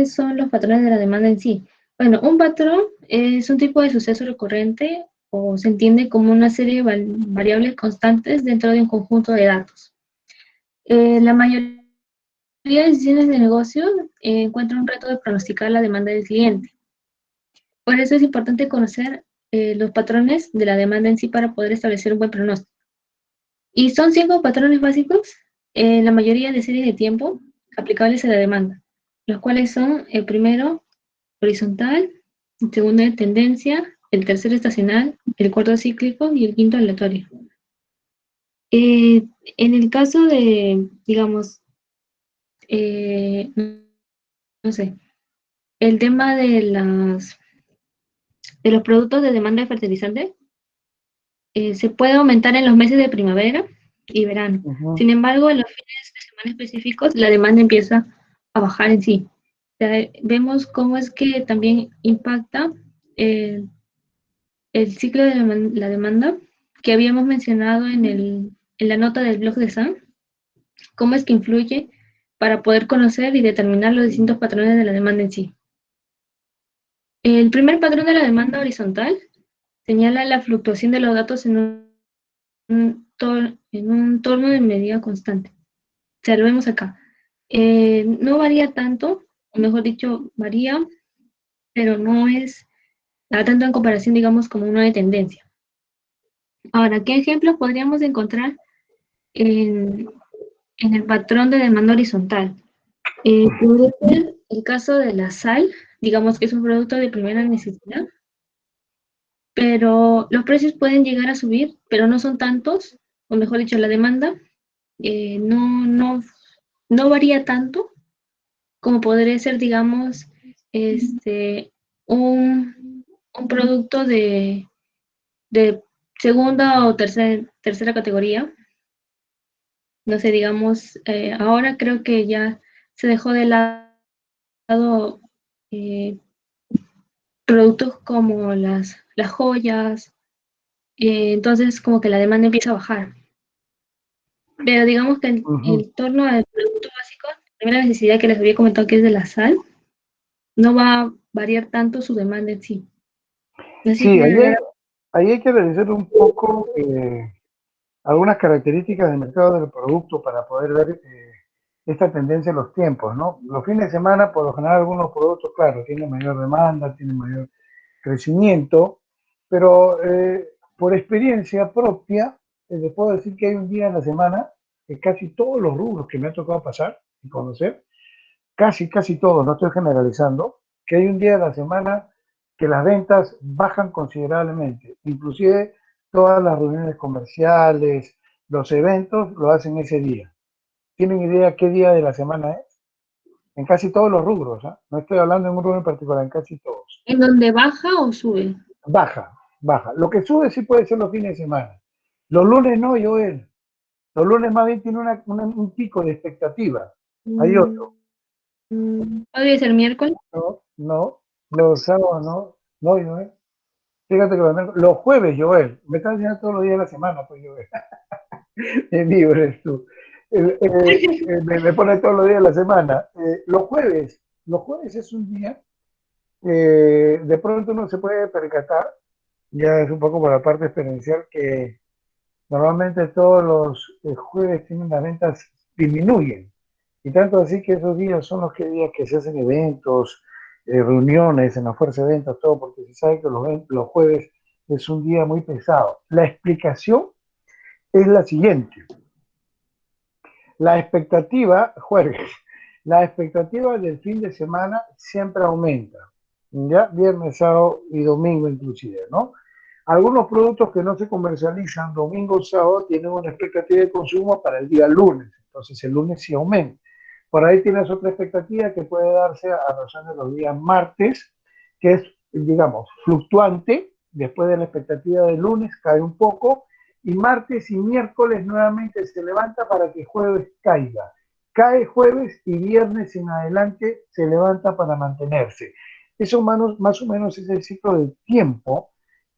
son los patrones de la demanda en sí. Bueno, un patrón es un tipo de suceso recurrente o se entiende como una serie de variables constantes dentro de un conjunto de datos. La mayoría de decisiones de negocio encuentran un reto de pronosticar la demanda del cliente. Por eso es importante conocer los patrones de la demanda en sí para poder establecer un buen pronóstico. Y son 5 patrones básicos en la mayoría de series de tiempo aplicables a la demanda, los cuales son el primero horizontal, el segundo de tendencia, el tercero estacional, el cuarto cíclico y el quinto aleatorio. En el caso de, digamos, no sé, el tema de los productos de demanda de fertilizante se puede aumentar en los meses de primavera y verano. Sin embargo, en los fines de semana específicos, la demanda empieza a bajar en sí. O sea, vemos cómo es que también impacta el ciclo de la demanda que habíamos mencionado en la nota del blog de Sam, cómo es que influye para poder conocer y determinar los distintos patrones de la demanda en sí. El primer patrón de la demanda horizontal señala la fluctuación de los datos en un torno de medida constante. O sea, lo vemos acá. No varía tanto, o mejor dicho, varía, pero no es tanto en comparación, digamos, como una de tendencia. Ahora, ¿qué ejemplos podríamos encontrar en el patrón de demanda horizontal? Podría ser el caso de la sal, digamos que es un producto de primera necesidad, pero los precios pueden llegar a subir, pero no son tantos, o mejor dicho, la demanda no varía tanto como podría ser, digamos, un producto de segunda o tercera categoría. No sé, digamos, ahora creo que ya se dejó de lado eh, productos como las joyas, entonces como que la demanda empieza a bajar. Pero digamos que en torno al producto básico, la primera necesidad que les había comentado que es de la sal, no va a variar tanto su demanda en sí. No sé si Sí, quieren agregar. ahí hay que revisar un poco algunas características del mercado del producto para poder ver esta tendencia en los tiempos, ¿no? Los fines de semana, por lo general, algunos productos, claro, tienen mayor demanda, tienen mayor crecimiento, pero por experiencia propia, les puedo decir que hay un día en la semana que casi todos los rubros que me ha tocado pasar y conocer casi todos, no estoy generalizando, que hay un día de la semana que las ventas bajan considerablemente. Inclusive todas las reuniones comerciales, los eventos lo hacen ese día. ¿Tienen idea qué día de la semana es? En casi todos los rubros, ¿eh? No estoy hablando en un rubro en particular, en casi todos. ¿En donde baja o sube? Baja. Lo que sube sí puede ser los fines de semana. Los lunes no, Joel. Los lunes más bien tiene un pico de expectativa. Hay otro. ¿Podría ser miércoles? No. Los sábados no, Joel. Fíjate que los jueves, Joel. Me estás diciendo todos los días de la semana, pues, Joel. Es libre eres tú. Me pone todos los días de la semana. Los jueves es un día de pronto uno se puede percatar, ya es un poco por la parte experiencial, que normalmente todos los jueves tienen las ventas disminuyen. Y tanto así que esos días son los días que se hacen eventos, reuniones en la fuerza de ventas, todo, porque se sabe que los jueves es un día muy pesado. La explicación es la siguiente. La expectativa, jueves, la expectativa del fin de semana siempre aumenta, ¿ya? Viernes, sábado y domingo inclusive, ¿no? Algunos productos que no se comercializan domingo o sábado tienen una expectativa de consumo para el día lunes, entonces el lunes sí aumenta. Por ahí tienes otra expectativa que puede darse a razón de los días martes, que es, digamos, fluctuante, después de la expectativa del lunes cae un poco, y martes y miércoles nuevamente se levanta para que jueves caiga. Cae jueves y viernes en adelante se levanta para mantenerse. Eso más o menos es el ciclo del tiempo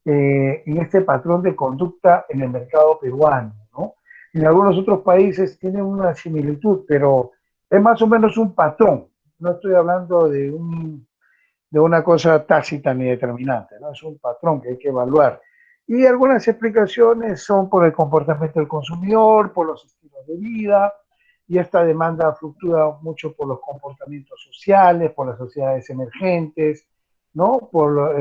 en este patrón de conducta en el mercado peruano, ¿no? En algunos otros países tienen una similitud, pero es más o menos un patrón. No estoy hablando de una cosa tácita ni determinante, ¿no? Es un patrón que hay que evaluar. Y algunas explicaciones son por el comportamiento del consumidor, por los estilos de vida, y esta demanda fluctúa mucho por los comportamientos sociales, por las sociedades emergentes, ¿no? Por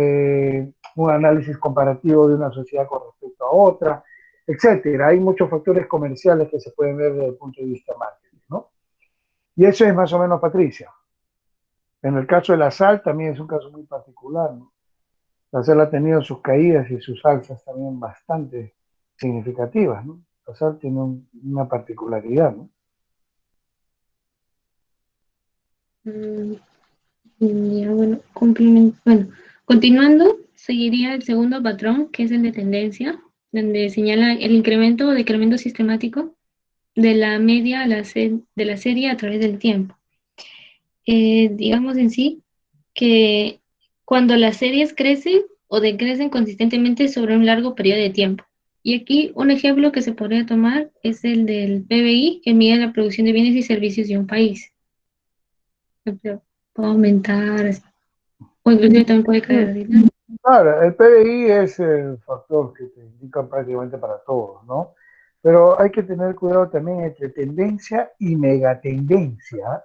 un análisis comparativo de una sociedad con respecto a otra, etcétera. Hay muchos factores comerciales que se pueden ver desde el punto de vista marketing, ¿no? Y eso es más o menos, Patricia. En el caso de la sal también es un caso muy particular, ¿no? La sal ha tenido sus caídas y sus alzas también bastante significativas, ¿no? La sal tiene una particularidad, ¿no? Ya, bueno, continuando, seguiría el segundo patrón, que es el de tendencia, donde señala el incremento o decremento sistemático de la media de la serie a través del tiempo. Digamos en sí que cuando las series crecen o decrecen consistentemente sobre un largo periodo de tiempo. Y aquí un ejemplo que se podría tomar es el del PBI, que mide la producción de bienes y servicios de un país. Puede aumentar, o inclusive también puede caer. Claro, el PBI es el factor que te indica prácticamente para todos, ¿no? Pero hay que tener cuidado también entre tendencia y megatendencia.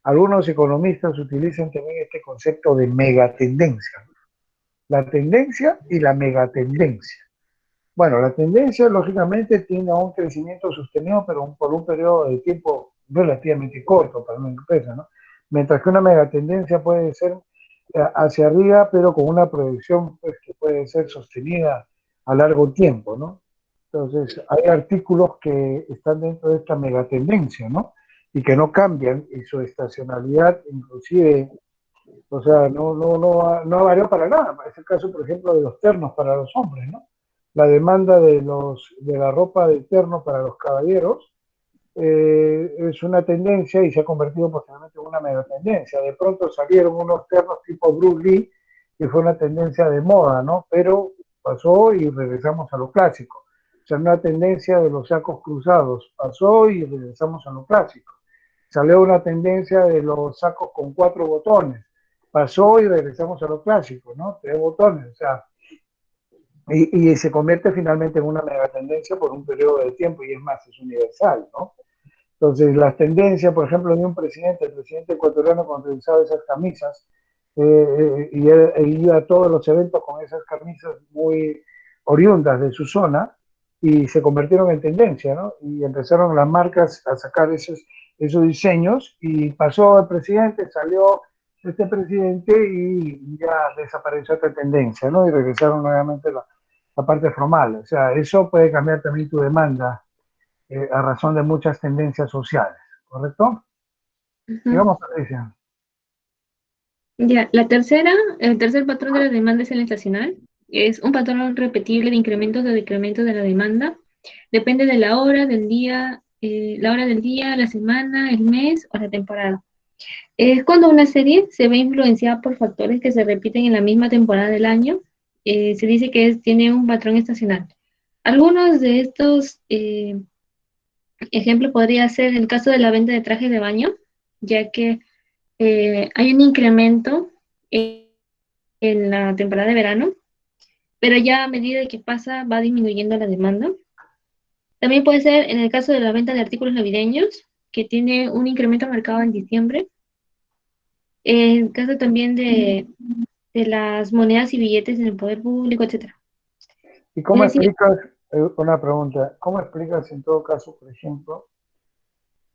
Algunos economistas utilizan también este concepto de megatendencia, ¿no? La tendencia y la megatendencia. Bueno, la tendencia lógicamente tiene un crecimiento sostenido, pero por un periodo de tiempo relativamente corto para una empresa, ¿no? Mientras que una megatendencia puede ser hacia arriba, pero con una proyección pues, que puede ser sostenida a largo tiempo, ¿no? Entonces, hay artículos que están dentro de esta megatendencia, ¿no? Y que no cambian, y su estacionalidad inclusive, o sea, no varió para nada. Es el caso, por ejemplo, de los ternos para los hombres, ¿no? La demanda de la ropa de terno para los caballeros es una tendencia y se ha convertido posteriormente en una mega tendencia. De pronto salieron unos ternos tipo Bruce Lee, que fue una tendencia de moda, ¿no? Pero pasó y regresamos a lo clásico. O sea, una tendencia de los sacos cruzados pasó y regresamos a lo clásico. Salió una tendencia de los sacos con 4 botones, pasó y regresamos a lo clásico, ¿no? 3 botones, o sea, y se convierte finalmente en una mega tendencia por un periodo de tiempo y es más, es universal, ¿no? Entonces, las tendencias, por ejemplo, de un presidente, el presidente ecuatoriano cuando utilizaba esas camisas iba a todos los eventos con esas camisas muy oriundas de su zona y se convirtieron en tendencia, ¿no? Y empezaron las marcas a sacar esos diseños y pasó el presidente, salió este presidente y ya desapareció esta tendencia, ¿no? Y regresaron nuevamente la parte formal. O sea, eso puede cambiar también tu demanda a razón de muchas tendencias sociales, ¿correcto? Ujú. Digamos, Patricia. Ya, el tercer patrón de la demanda es el estacional. Es un patrón repetible de incrementos o decrementos de la demanda. Depende de la hora del día, la semana, el mes o la temporada. Es cuando una serie se ve influenciada por factores que se repiten en la misma temporada del año. Se dice que tiene un patrón estacional. Algunos de estos ejemplos podría ser el caso de la venta de trajes de baño, ya que hay un incremento en la temporada de verano, pero ya a medida que pasa va disminuyendo la demanda. También puede ser en el caso de la venta de artículos navideños, que tiene un incremento marcado en diciembre. En el caso también de las monedas y billetes en el poder público, etcétera. ¿Y Es cómo decir, explicas, una pregunta, cómo explicas en todo caso, por ejemplo,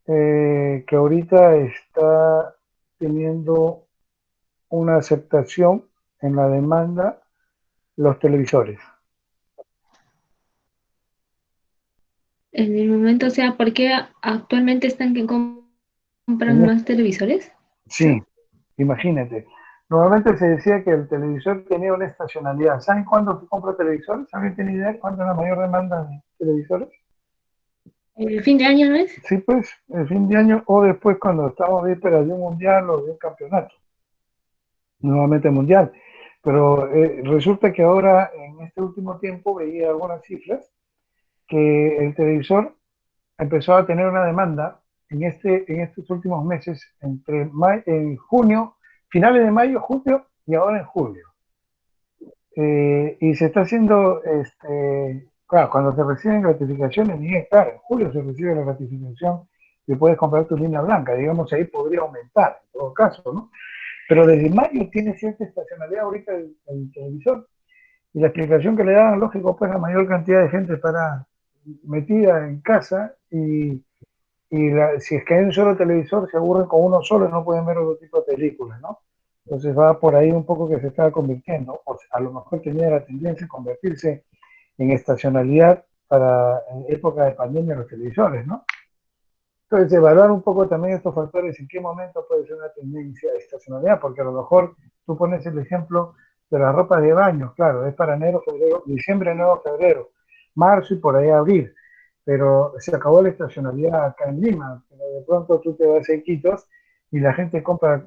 que ahorita está teniendo una aceptación en la demanda los televisores? en el momento, o sea, ¿por qué actualmente están que compran En más televisores? Sí, imagínate. Normalmente se decía que el televisor tenía una estacionalidad. ¿Saben cuándo se compra televisores? ¿Alguien tiene idea de cuándo es la mayor demanda de televisores? ¿El fin de año no es? Sí, pues, el fin de año o después cuando estamos vísperas de un mundial o de un campeonato, nuevamente mundial. Pero resulta que ahora, en este último tiempo, veía algunas cifras que el televisor empezó a tener una demanda en estos últimos meses, en junio, finales de mayo, junio y ahora en julio. Y se está haciendo, claro, cuando se reciben gratificaciones, ni es claro, en julio se recibe la gratificación y puedes comprar tu línea blanca, digamos, ahí podría aumentar en todo caso, ¿no? Pero desde mayo tiene cierta estacionalidad ahorita el televisor y la explicación que le dan, lógico, pues la mayor cantidad de gente estará metida en casa si es que hay un solo televisor, se aburren con uno solo y no pueden ver otro tipo de películas, ¿no? Entonces va por ahí un poco que se está convirtiendo, o a lo mejor tenía la tendencia a convertirse en estacionalidad para en época de pandemia los televisores, ¿no? Entonces evaluar un poco también estos factores, en qué momento puede ser una tendencia de estacionalidad, porque a lo mejor tú pones el ejemplo de las ropas de baño, claro, es para enero, febrero, diciembre, enero, febrero, marzo y por ahí abril, pero se acabó la estacionalidad acá en Lima, pero de pronto tú te vas a Iquitos y la gente compra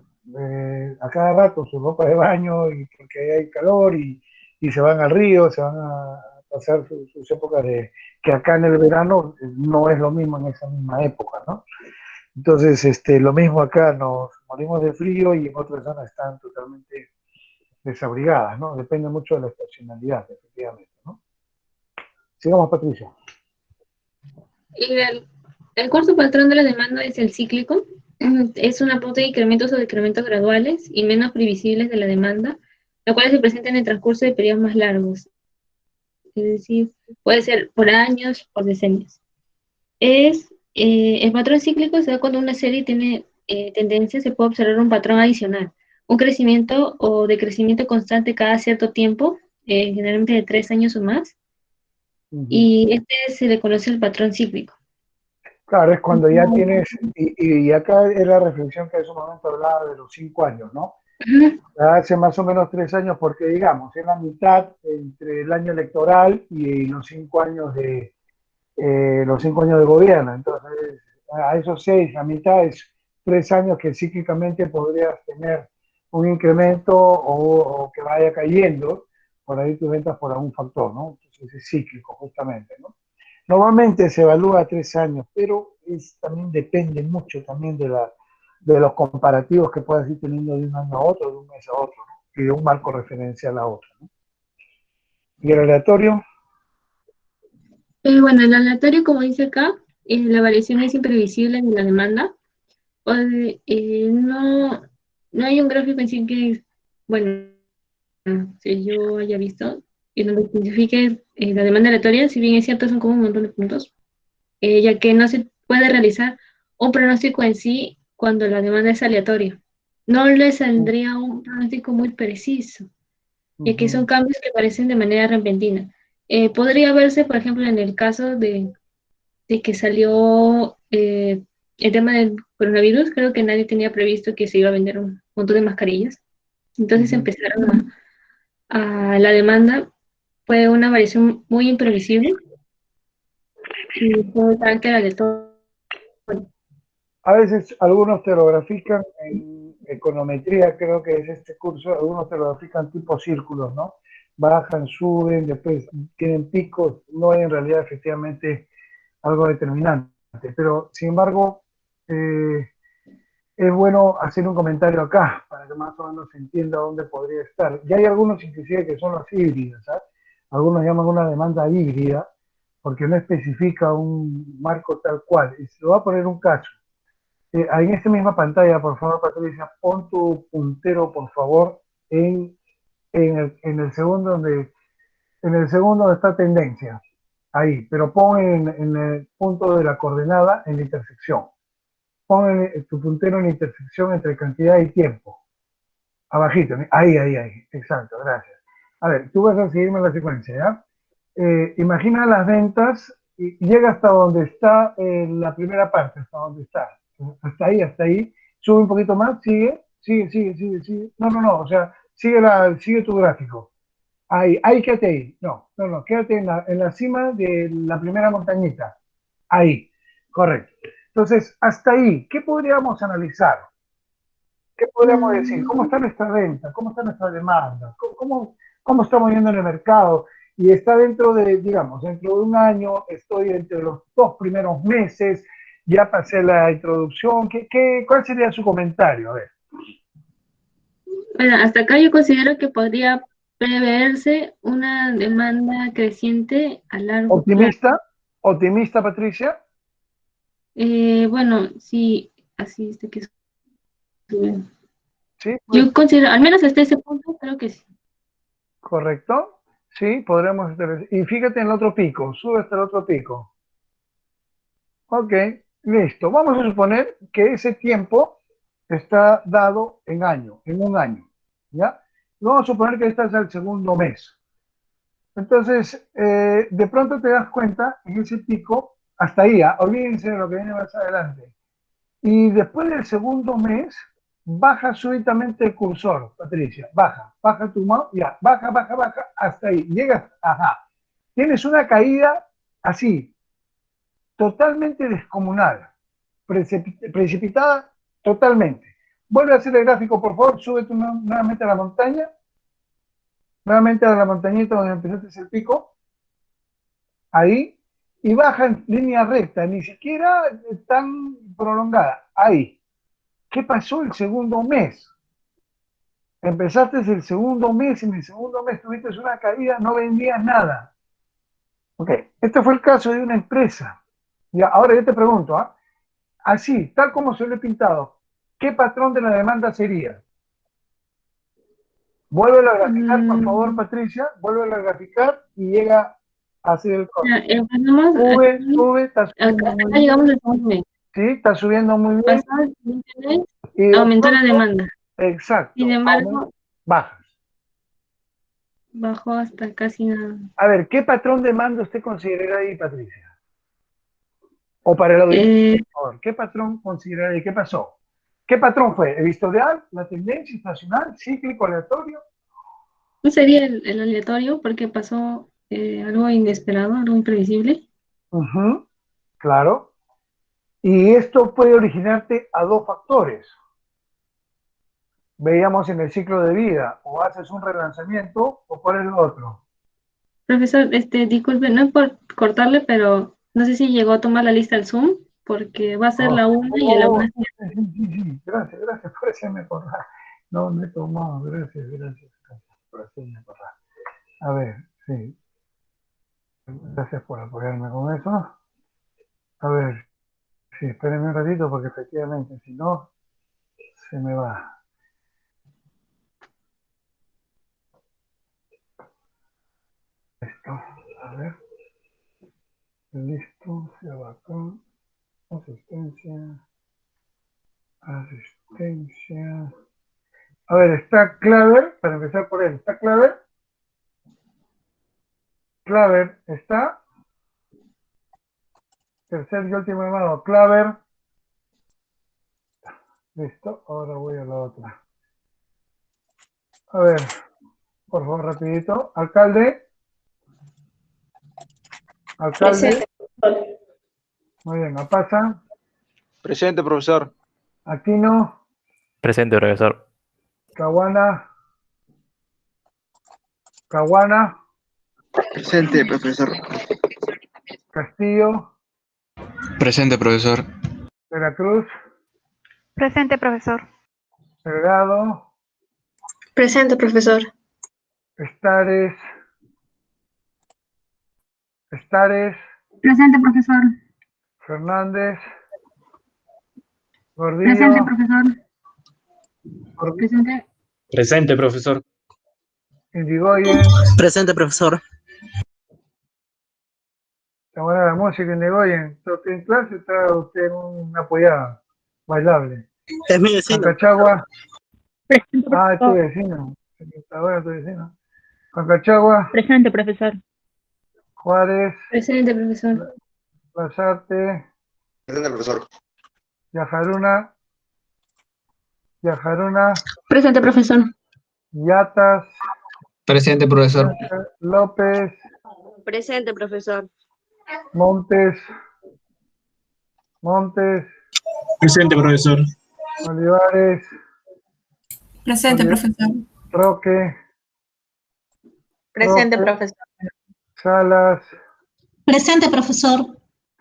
a cada rato su ropa de baño y porque hay calor y se van al río, se van a pasar sus épocas que acá en el verano no es lo mismo en esa misma época, ¿no? Entonces, lo mismo acá, nos morimos de frío y en otras zonas están totalmente desabrigadas, ¿no? Depende mucho de la estacionalidad, efectivamente, ¿no? Sigamos, Patricia. Y el cuarto patrón de la demanda es el cíclico. Es una pauta de incrementos o decrementos graduales y menos previsibles de la demanda, los cuales se presentan en el transcurso de periodos más largos. Es decir, puede ser por años, por decenios. El patrón cíclico se da cuando una serie tiene tendencia, se puede observar un patrón adicional, un crecimiento o decrecimiento constante cada cierto tiempo, generalmente de 3 años o más, Uh -huh. y se le conoce el patrón cíclico. Claro, es cuando ya tienes, y acá es la reflexión que en su momento hablaba de los 5 años, ¿no? Hace más o menos 3 años, porque digamos, es la mitad entre el año electoral y los 5 años de gobierno. Entonces, a esos 6, la mitad es 3 años que cíclicamente podrías tener un incremento o que vaya cayendo por ahí tus ventas por algún factor, ¿no? Entonces es cíclico, justamente, ¿no? Normalmente se evalúa a 3 años, pero también depende mucho también de los comparativos que puedas ir teniendo de un año a otro, de un mes a otro, ¿no? Y de un marco referencial a otro, ¿no? Y el aleatorio. Bueno, el aleatorio, como dice acá, la variación es imprevisible de la demanda. No, no hay un gráfico en sí que, bueno, si yo haya visto, y donde identifique la demanda aleatoria, si bien es cierto, son como un montón de puntos, ya que no se puede realizar un pronóstico en sí cuando la demanda es aleatoria. No le saldría un pronóstico muy preciso, ya que son Ujú, cambios que aparecen de manera repentina. Podría verse, por ejemplo, en el caso de que salió el tema del coronavirus, creo que nadie tenía previsto que se iba a vender un montón de mascarillas. Entonces ujú. empezaron a la demanda, fue una variación muy imprevisible y fue de carácter aleatorio. A veces algunos te lo grafican en econometría, creo que es este curso, algunos te lo grafican tipo círculos, ¿no? Bajan, suben, después tienen picos, no hay en realidad efectivamente algo determinante. Pero, sin embargo, eh, es bueno hacer un comentario acá para que más o menos se entienda dónde podría estar. Ya hay algunos inclusive que son las híbridas, ¿sabes? Algunos llaman una demanda híbrida porque no especifica un marco tal cual. Y se lo va a poner un caso. En esta misma pantalla, por favor, Patricia, pon tu puntero, por favor, en el segundo donde está tendencia. Ahí, pero pon en el punto de la coordenada en la intersección. Pon tu puntero en la intersección entre cantidad y tiempo. Abajito, ahí, exacto, gracias. A ver, tú vas a seguirme la secuencia, ¿ya? Imagina las ventas y llega hasta donde está la primera parte, hasta donde está. Hasta ahí. Sube un poquito más, sigue. No, o sea, sigue tu gráfico. Ahí quédate ahí. No, quédate en la cima de la primera montañita. Ahí, correcto. Entonces, hasta ahí, ¿qué podríamos analizar? ¿Qué podríamos decir? ¿Cómo está nuestra venta? ¿Cómo está nuestra demanda? ¿Cómo estamos yendo en el mercado? Y está dentro de, digamos, dentro de un año, estoy entre los 2 primeros meses, ya pasé la introducción. ¿Cuál sería su comentario? A ver. Bueno, hasta acá yo considero que podría preverse una demanda creciente a largo plazo. ¿Optimista? ¿Optimista, Patricia? Bueno, sí, así es de que sube. Sí, pues, Yo considero, al menos hasta ese punto, creo que sí. correcto. Sí, podremos estar. Y fíjate en el otro pico, sube hasta el otro pico. Ok, listo. Vamos a suponer que ese tiempo está dado en un año, ¿ya? Vamos a suponer que este es el segundo mes. Entonces, de pronto te das cuenta en ese pico, hasta ahí, olvídense de lo que viene más adelante. Y después del segundo mes, baja súbitamente el cursor, Patricia, baja tu mouse, ya, baja, hasta ahí, llegas, ajá. Tienes una caída así, totalmente descomunal, precipitada totalmente. Vuelve a hacer el gráfico, por favor, súbete nuevamente a la montaña, nuevamente a la montañita donde empezaste el pico, ahí, y baja en línea recta, ni siquiera tan prolongada, ahí. ¿Qué pasó el segundo mes? Empezaste el segundo mes, en el segundo mes tuviste una caída, no vendías nada. Ok, este fue el caso de una empresa. Ya, ahora yo te pregunto, así, tal como se lo he pintado, ¿qué patrón de la demanda sería? Vuelve a graficar, por favor, Mm, Patricia, vuelve a graficar y llega a hacer el corte. ya, empezamos Sube, está subiendo muy acá llegamos bien, al segundo mes. sí, está subiendo muy bien, Pasado el siguiente mes, y de aumentó la pronto, demanda. Sin exacto, embargo, baja. bajó hasta casi nada. A ver, ¿qué patrón de mando usted considera ahí, Patricia? O para el auditorio, Eh, por favor, ¿qué patrón considera ahí? ¿Qué pasó? ¿Qué patrón fue? ¿El historial, la tendencia estacional, cíclico, aleatorio? no sería el aleatorio porque pasó algo inesperado, algo imprevisible. Ujú, claro. Y esto puede originarte a dos factores. Veíamos en el ciclo de vida, o haces un relanzamiento o cuál es el otro. Profesor, disculpe, no es por cortarle, pero no sé si llegó a tomar la lista al Zoom, porque va a ser Oh, la una y a la oh, una. sí. Gracias por hacerme acordar. No, me he tomado, gracias por hacerme acordar. A ver, sí, gracias por apoyarme con eso. A ver, sí, espérenme un ratito porque efectivamente, si no, se me va. Esto, a ver, listo, se va acá, asistencia. Asistencia. A ver, está Claver, para empezar por él. ¿Está Claver? Claver, ¿está? Tercer y último llamado. Claver. Listo, ahora voy a la otra. A ver, por favor, rapidito. Alcalde. Alcalde. Presente. Muy bien, Apasa. Presente, profesor. Aquino. Presente, profesor. Caguana. Caguana. Presente, profesor. Castillo. Presente, profesor. Veracruz. Presente, profesor. Delgado. Presente, profesor. Estares. Estares. Presente, profesor. Fernández. Gordillo. Presente, profesor. Gordillo. Presente. Presente, profesor. Indigoyen. Presente, profesor. Está buena la música, Indigoyen. ¿Está en clase? ¿Está usted en una apoyada bailable? Es mi vecino. Concachagua. Presente, Ah, es tu profesor. vecino. Está bueno tu vecino. Concachagua. Presente, profesor. Juárez. Presente, profesor. Lazarte. Presente, profesor. Yajaruna. Yajaruna. Presente, profesor. Yatas. Presente, profesor. López. Presente, profesor. Montes. Montes. Presente, profesor. Olivares. Presente, profesor. Roque. Presente, Roque. profesor. Salas. Presente, profesor.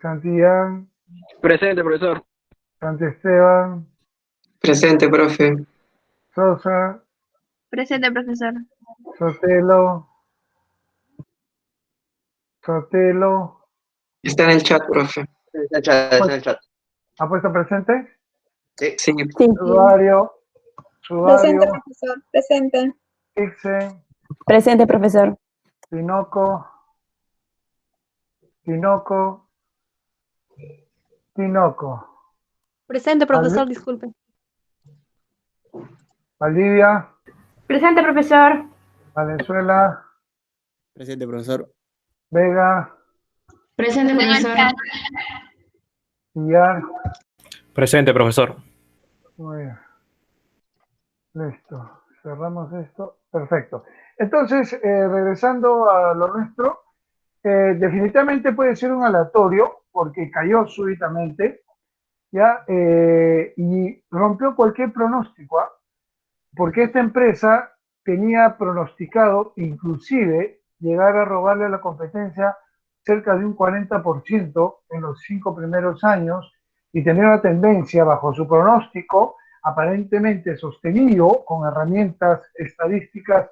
Santillán. Presente, profesor. Santiesteban. Presente, profe. Sosa. Presente, profesor. Sotelo. Sotelo. Está en el chat, profe. Está en el chat. ¿Ha puesto presente? Sí. Sudario. Sudario. profesor. Presente. Ixen. Presente, profesor. Tinoco. Tinoco. Tinoco. Presente, profesor, disculpe. Valdivia. Presente, profesor. Valenzuela. Presente, profesor. Vega. Presente, profesor. Villar. Presente, profesor. Muy bien. Listo. Cerramos esto. Perfecto. Entonces, regresando a lo nuestro, definitivamente puede ser un aleatorio porque cayó súbitamente, ¿ya? Y rompió cualquier pronóstico, ¿ah? Porque esta empresa tenía pronosticado inclusive llegar a robarle a la competencia cerca de un 40% en los 5 primeros años y tener una tendencia bajo su pronóstico aparentemente sostenido con herramientas estadísticas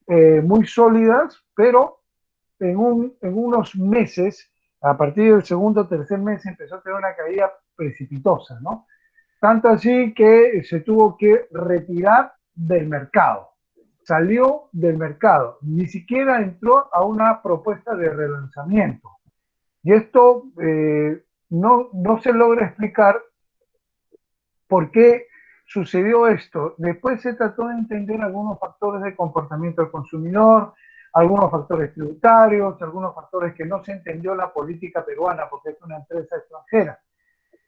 muy sólidas, pero en unos meses, a partir del segundo o tercer mes, empezó a tener una caída precipitosa, ¿no? Tanto así que se tuvo que retirar del mercado. Salió del mercado, ni siquiera entró a una propuesta de relanzamiento. Y esto no se logra explicar por qué sucedió esto. Después se trató de entender algunos factores de comportamiento del consumidor, algunos factores tributarios, algunos factores que no se entendió la política peruana porque es una empresa extranjera.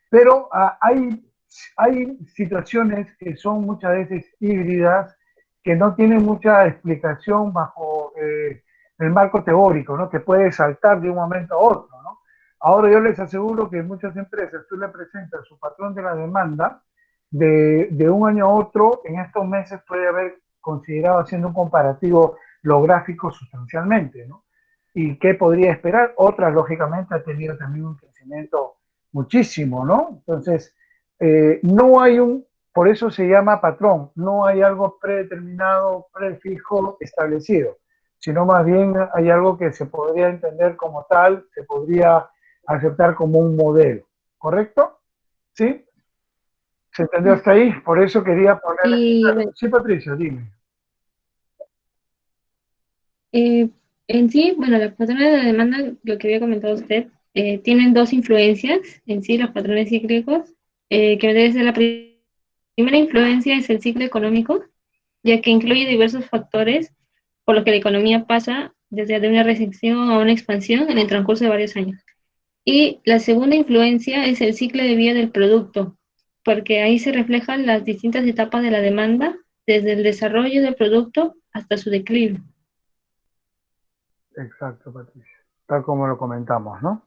Pero hay situaciones que son muchas veces híbridas, que no tienen mucha explicación bajo el marco teórico, ¿no? Que puede saltar de un momento a otro, ¿no? Ahora yo les aseguro que en muchas empresas tú le presentas su patrón de la demanda de un año a otro, en estos meses puede haber considerado haciendo un comparativo lo gráfico sustancialmente, ¿no? ¿Y qué podría esperar? Otras, lógicamente, ha tenido también un crecimiento muchísimo, ¿no? Entonces, no hay por eso se llama patrón, no hay algo predeterminado, prefijo, establecido, sino más bien hay algo que se podría entender como tal, se podría aceptar como un modelo, ¿correcto? ¿Sí? ¿Se entendió hasta ahí? Por eso quería poner... Sí, Patricia, dime. En sí, bueno, los patrones de demanda, lo que había comentado usted, tienen dos influencias en sí, los patrones cíclicos, que debe ser la primera influencia es el ciclo económico, ya que incluye diversos factores por los que la economía pasa desde de una recesión a una expansión en el transcurso de varios años. Y la segunda influencia es el ciclo de vida del producto, porque ahí se reflejan las distintas etapas de la demanda, desde el desarrollo del producto hasta su declive. Exacto, Patricia. Tal como lo comentamos, ¿no?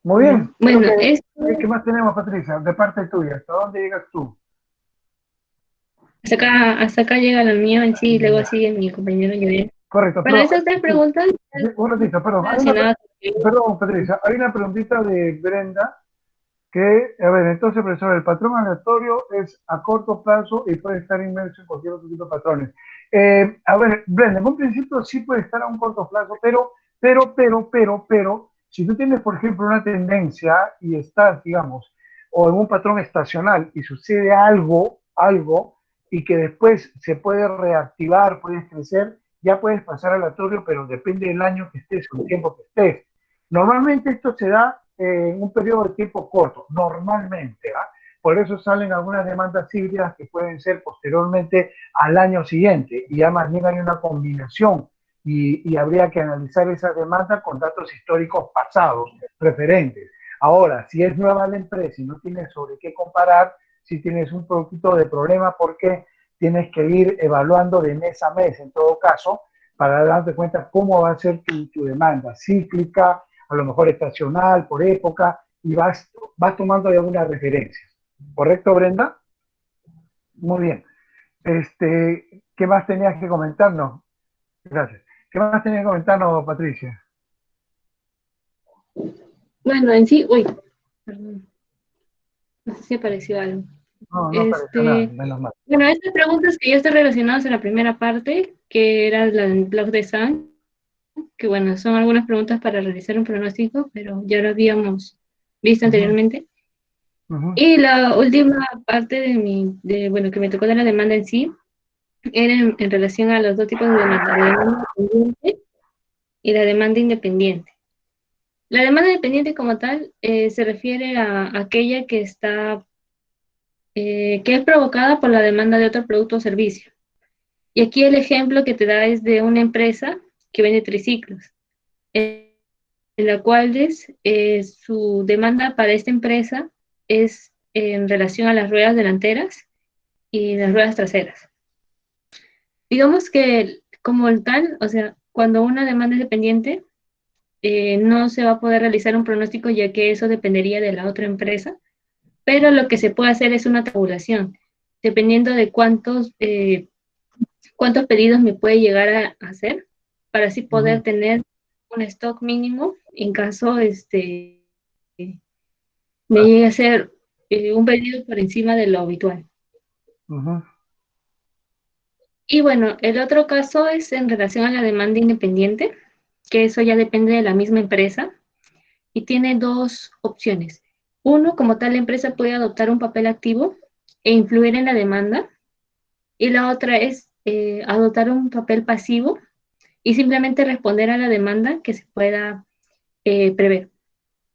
Muy bien. Bueno, Creo que- esto, ¿Qué más tenemos, Patricia? De parte tuya, ¿hasta dónde llegas tú? hasta acá llega la mía en sí, y luego sigue mi compañero Joel. Correcto. Bueno, pero- esas tres preguntas Un ratito, perdón. relacionadas. Perdón, Patricia. Hay una preguntita de Brenda que, a ver, entonces, profesor, el patrón aleatorio es a corto plazo y puede estar inmerso en cualquier otro tipo de patrones. A ver, Brenda, en un principio sí puede estar a un corto plazo, pero, si tú tienes, por ejemplo, una tendencia y estás, digamos, o en un patrón estacional y sucede algo, y que después se puede reactivar, puedes crecer, ya puedes pasar aleatorio, pero depende del año que estés o el tiempo que estés. Normalmente esto se da en un periodo de tiempo corto, normalmente. Por eso salen algunas demandas híbridas que pueden ser posteriormente al año siguiente, y además bien hay una combinación, y habría que analizar esa demanda con datos históricos pasados, referentes. Ahora, si es nueva la empresa y no tienes sobre qué comparar, si tienes un poquito de problema porque tienes que ir evaluando de mes a mes, en todo caso, para darte cuenta cómo va a ser tu demanda, cíclica, a lo mejor estacional, por época, y vas tomando algunas referencias. ¿Correcto, Brenda? Muy bien. ¿Qué más tenías que comentarnos? Gracias. ¿Qué más tenías que comentarnos, Patricia? Bueno, en sí, uy, perdón. No sé si apareció algo. No apareció nada, menos mal. Bueno, estas preguntas que ya están relacionadas en la primera parte, que era la del blog de Sam, que bueno, son algunas preguntas para realizar un pronóstico, pero ya lo habíamos visto anteriormente. Y la última parte bueno, que me tocó de la demanda en sí, era en relación a los dos tipos de demanda, la demanda dependiente y la demanda independiente. La demanda dependiente como tal se refiere a aquella que está, que es provocada por la demanda de otro producto o servicio. Y aquí el ejemplo que te da es de una empresa que vende triciclos, en la cual su demanda para esta empresa es en relación a las ruedas delanteras y las ruedas traseras. Digamos que como tal, o sea, cuando una demanda es dependiente, no se va a poder realizar un pronóstico ya que eso dependería de la otra empresa, pero lo que se puede hacer es una tabulación, dependiendo de cuántos pedidos me puede llegar a hacer, para así poder tener un stock mínimo en caso me llegue a hacer un pedido por encima de lo habitual. Y bueno, el otro caso es en relación a la demanda independiente, que eso ya depende de la misma empresa y tiene dos opciones. Uno, como tal, la empresa puede adoptar un papel activo e influir en la demanda, y la otra es adoptar un papel pasivo y simplemente responder a la demanda que se pueda prever.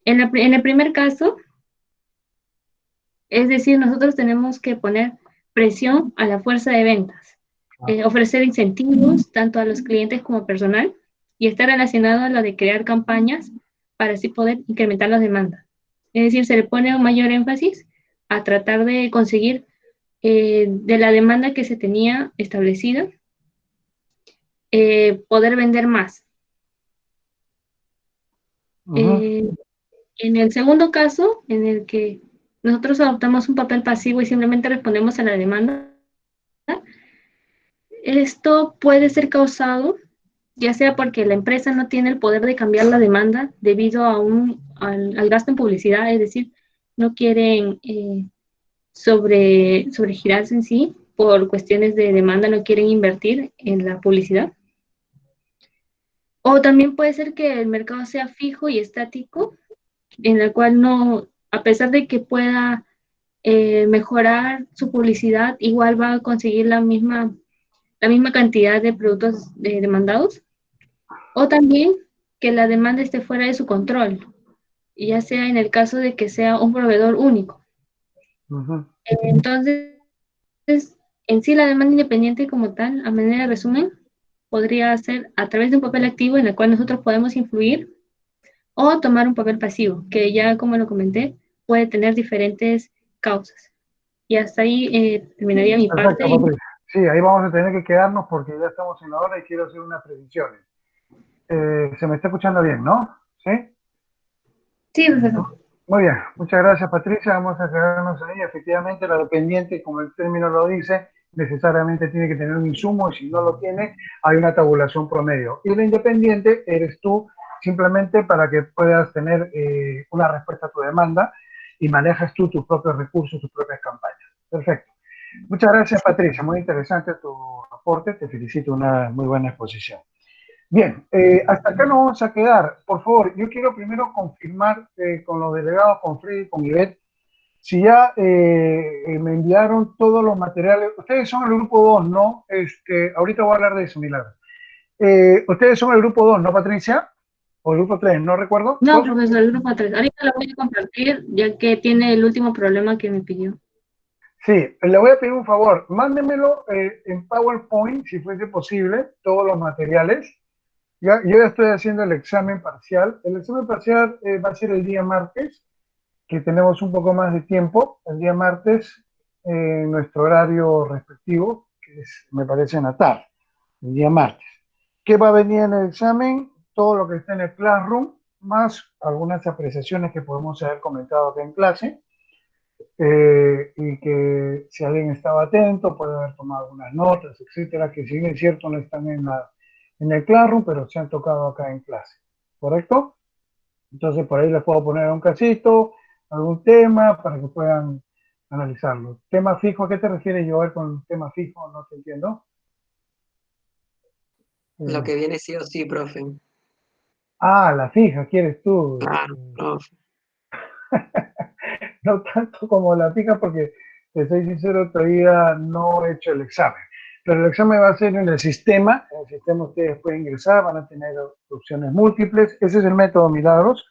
En el primer caso, es decir, nosotros tenemos que poner presión a la fuerza de ventas, ofrecer incentivos tanto a los clientes como personal, y está relacionado a lo de crear campañas para así poder incrementar las demandas. Es decir, se le pone un mayor énfasis a tratar de conseguir de la demanda que se tenía establecida, poder vender más. En el segundo caso, en el que nosotros adoptamos un papel pasivo y simplemente respondemos a la demanda, esto puede ser causado ya sea porque la empresa no tiene el poder de cambiar la demanda debido a al gasto en publicidad, es decir, no quieren sobregirarse en sí por cuestiones de demanda, no quieren invertir en la publicidad. O también puede ser que el mercado sea fijo y estático, en el cual no, a pesar de que pueda mejorar su publicidad, igual va a conseguir la misma cantidad de productos demandados. O también que la demanda esté fuera de su control, ya sea en el caso de que sea un proveedor único. Ujú. Entonces, en sí la demanda independiente como tal, a manera de resumen, podría ser a través de un papel activo en el cual nosotros podemos influir o tomar un papel pasivo, que ya como lo comenté, puede tener diferentes causas. Y hasta ahí terminaría mi parte. Perfecto, Patricia. Sí, ahí vamos a tener que quedarnos porque ya estamos en la hora y quiero hacer unas predicciones. Se me está escuchando bien, ¿no? ¿Sí? Sí, profesor. Muy bien, muchas gracias, Patricia. Vamos a quedarnos ahí. Efectivamente, la dependiente, como el término lo dice, necesariamente tiene que tener un insumo y si no lo tiene, hay una tabulación promedio. Y la independiente eres tú, simplemente para que puedas tener una respuesta a tu demanda y manejas tú tus propios recursos, tus propias campañas. Perfecto. Muchas gracias, Patricia. Muy interesante tu aporte. Te felicito, una muy buena exposición. Bien, hasta acá nos vamos a quedar. Por favor, yo quiero primero confirmar con los delegados, con Freddy y con Ivette, si ya me enviaron todos los materiales. Ustedes son el grupo 2, ¿no? Ahorita voy a hablar de eso, Milagro. Ustedes son el grupo 2, ¿no, Patricia? O el grupo 3, no recuerdo. No, ¿Dos? profesor, el grupo 3. Ahorita lo voy a compartir, ya que tiene el último problema que me pidió. Sí, le voy a pedir un favor. Mándemelo en PowerPoint, si fuese posible, todos los materiales. Yo ya estoy haciendo el examen parcial. El examen parcial va a ser el día martes, que tenemos un poco más de tiempo. El día martes, nuestro horario respectivo, que es, me parece, en la tarde, el día martes. ¿Qué va a venir en el examen? Todo lo que está en el Classroom, más algunas apreciaciones que podemos haber comentado acá en clase. Y que si alguien estaba atento puede haber tomado algunas notas, etcétera, que si bien es cierto no están en el Classroom, pero se han tocado acá en clase, ¿correcto? Entonces por ahí les puedo poner un casito, algún tema para que puedan analizarlo. ¿Tema fijo? ¿A qué te refieres, Joel, con tema fijo? No te entiendo. Lo que viene sí o sí, profe. La fija, ¿quieres tú? Claro, profe. No tanto como la fija porque, te soy sincero, todavía no he hecho el examen. Pero el examen va a ser en el sistema. En el sistema ustedes pueden ingresar, van a tener opciones múltiples. Ese es el método Milagros.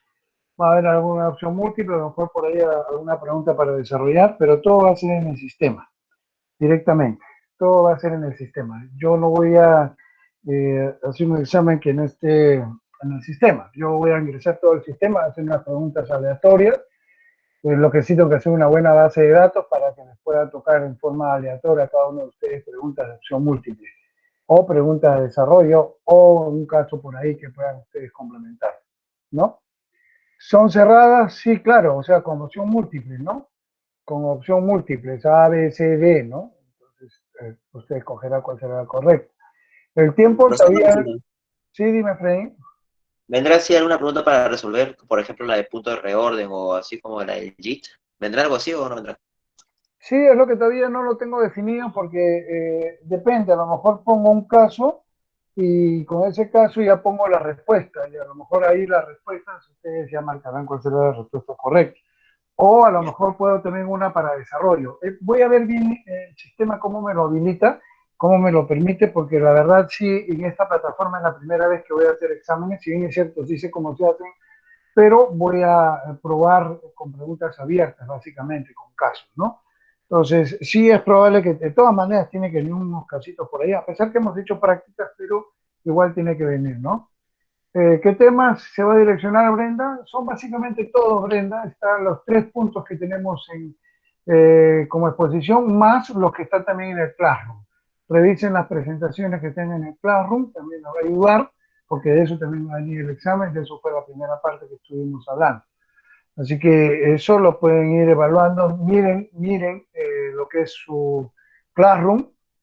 Va a haber alguna opción múltiple, a lo mejor por ahí alguna pregunta para desarrollar, pero todo va a ser en el sistema, directamente. Todo va a ser en el sistema. Yo no voy a hacer un examen que no esté en el sistema. Yo voy a ingresar todo el sistema, hacer unas preguntas aleatorias. Lo que sí tengo que hacer una buena base de datos para que les pueda tocar en forma aleatoria a cada uno de ustedes preguntas de opción múltiple o preguntas de desarrollo o un caso por ahí que puedan ustedes complementar, ¿no? ¿Son cerradas? Sí, claro, o sea, con opción múltiple, ¿no? Con opción múltiple, A, B, C, D, ¿no? Entonces, usted escogerá cuál será el correcto. El tiempo todavía... Sí, dime, Freddy. ¿Vendrá así alguna pregunta para resolver? Por ejemplo, la de punto de reorden o así como la del JIT. ¿Vendrá algo así o no vendrá? Sí, es lo que todavía no lo tengo definido porque depende, a lo mejor pongo un caso y con ese caso ya pongo la respuesta y a lo mejor ahí las respuestas ustedes ya marcarán cuál será la respuesta correcta. O a lo mejor puedo tener una para desarrollo. Voy a ver bien el sistema cómo me lo habilita, cómo me lo permite, porque la verdad sí, en esta plataforma es la primera vez que voy a hacer exámenes, si bien es cierto, sí sé cómo se hacen, pero voy a probar con preguntas abiertas, básicamente, con casos, ¿no? Entonces, sí es probable que de todas maneras tiene que venir unos casitos por ahí, a pesar que hemos hecho prácticas, pero igual tiene que venir, ¿no? ¿Qué temas se va a direccionar, Brenda? Son básicamente todos, Brenda. Están los 3 puntos que tenemos como exposición, más los que están también en el Classroom. Revisen las presentaciones que estén en el Classroom, también nos va a ayudar, porque de eso también va a venir el examen, de eso fue la primera parte que estuvimos hablando. Así que eso lo pueden ir evaluando. Miren lo que es su Classroom,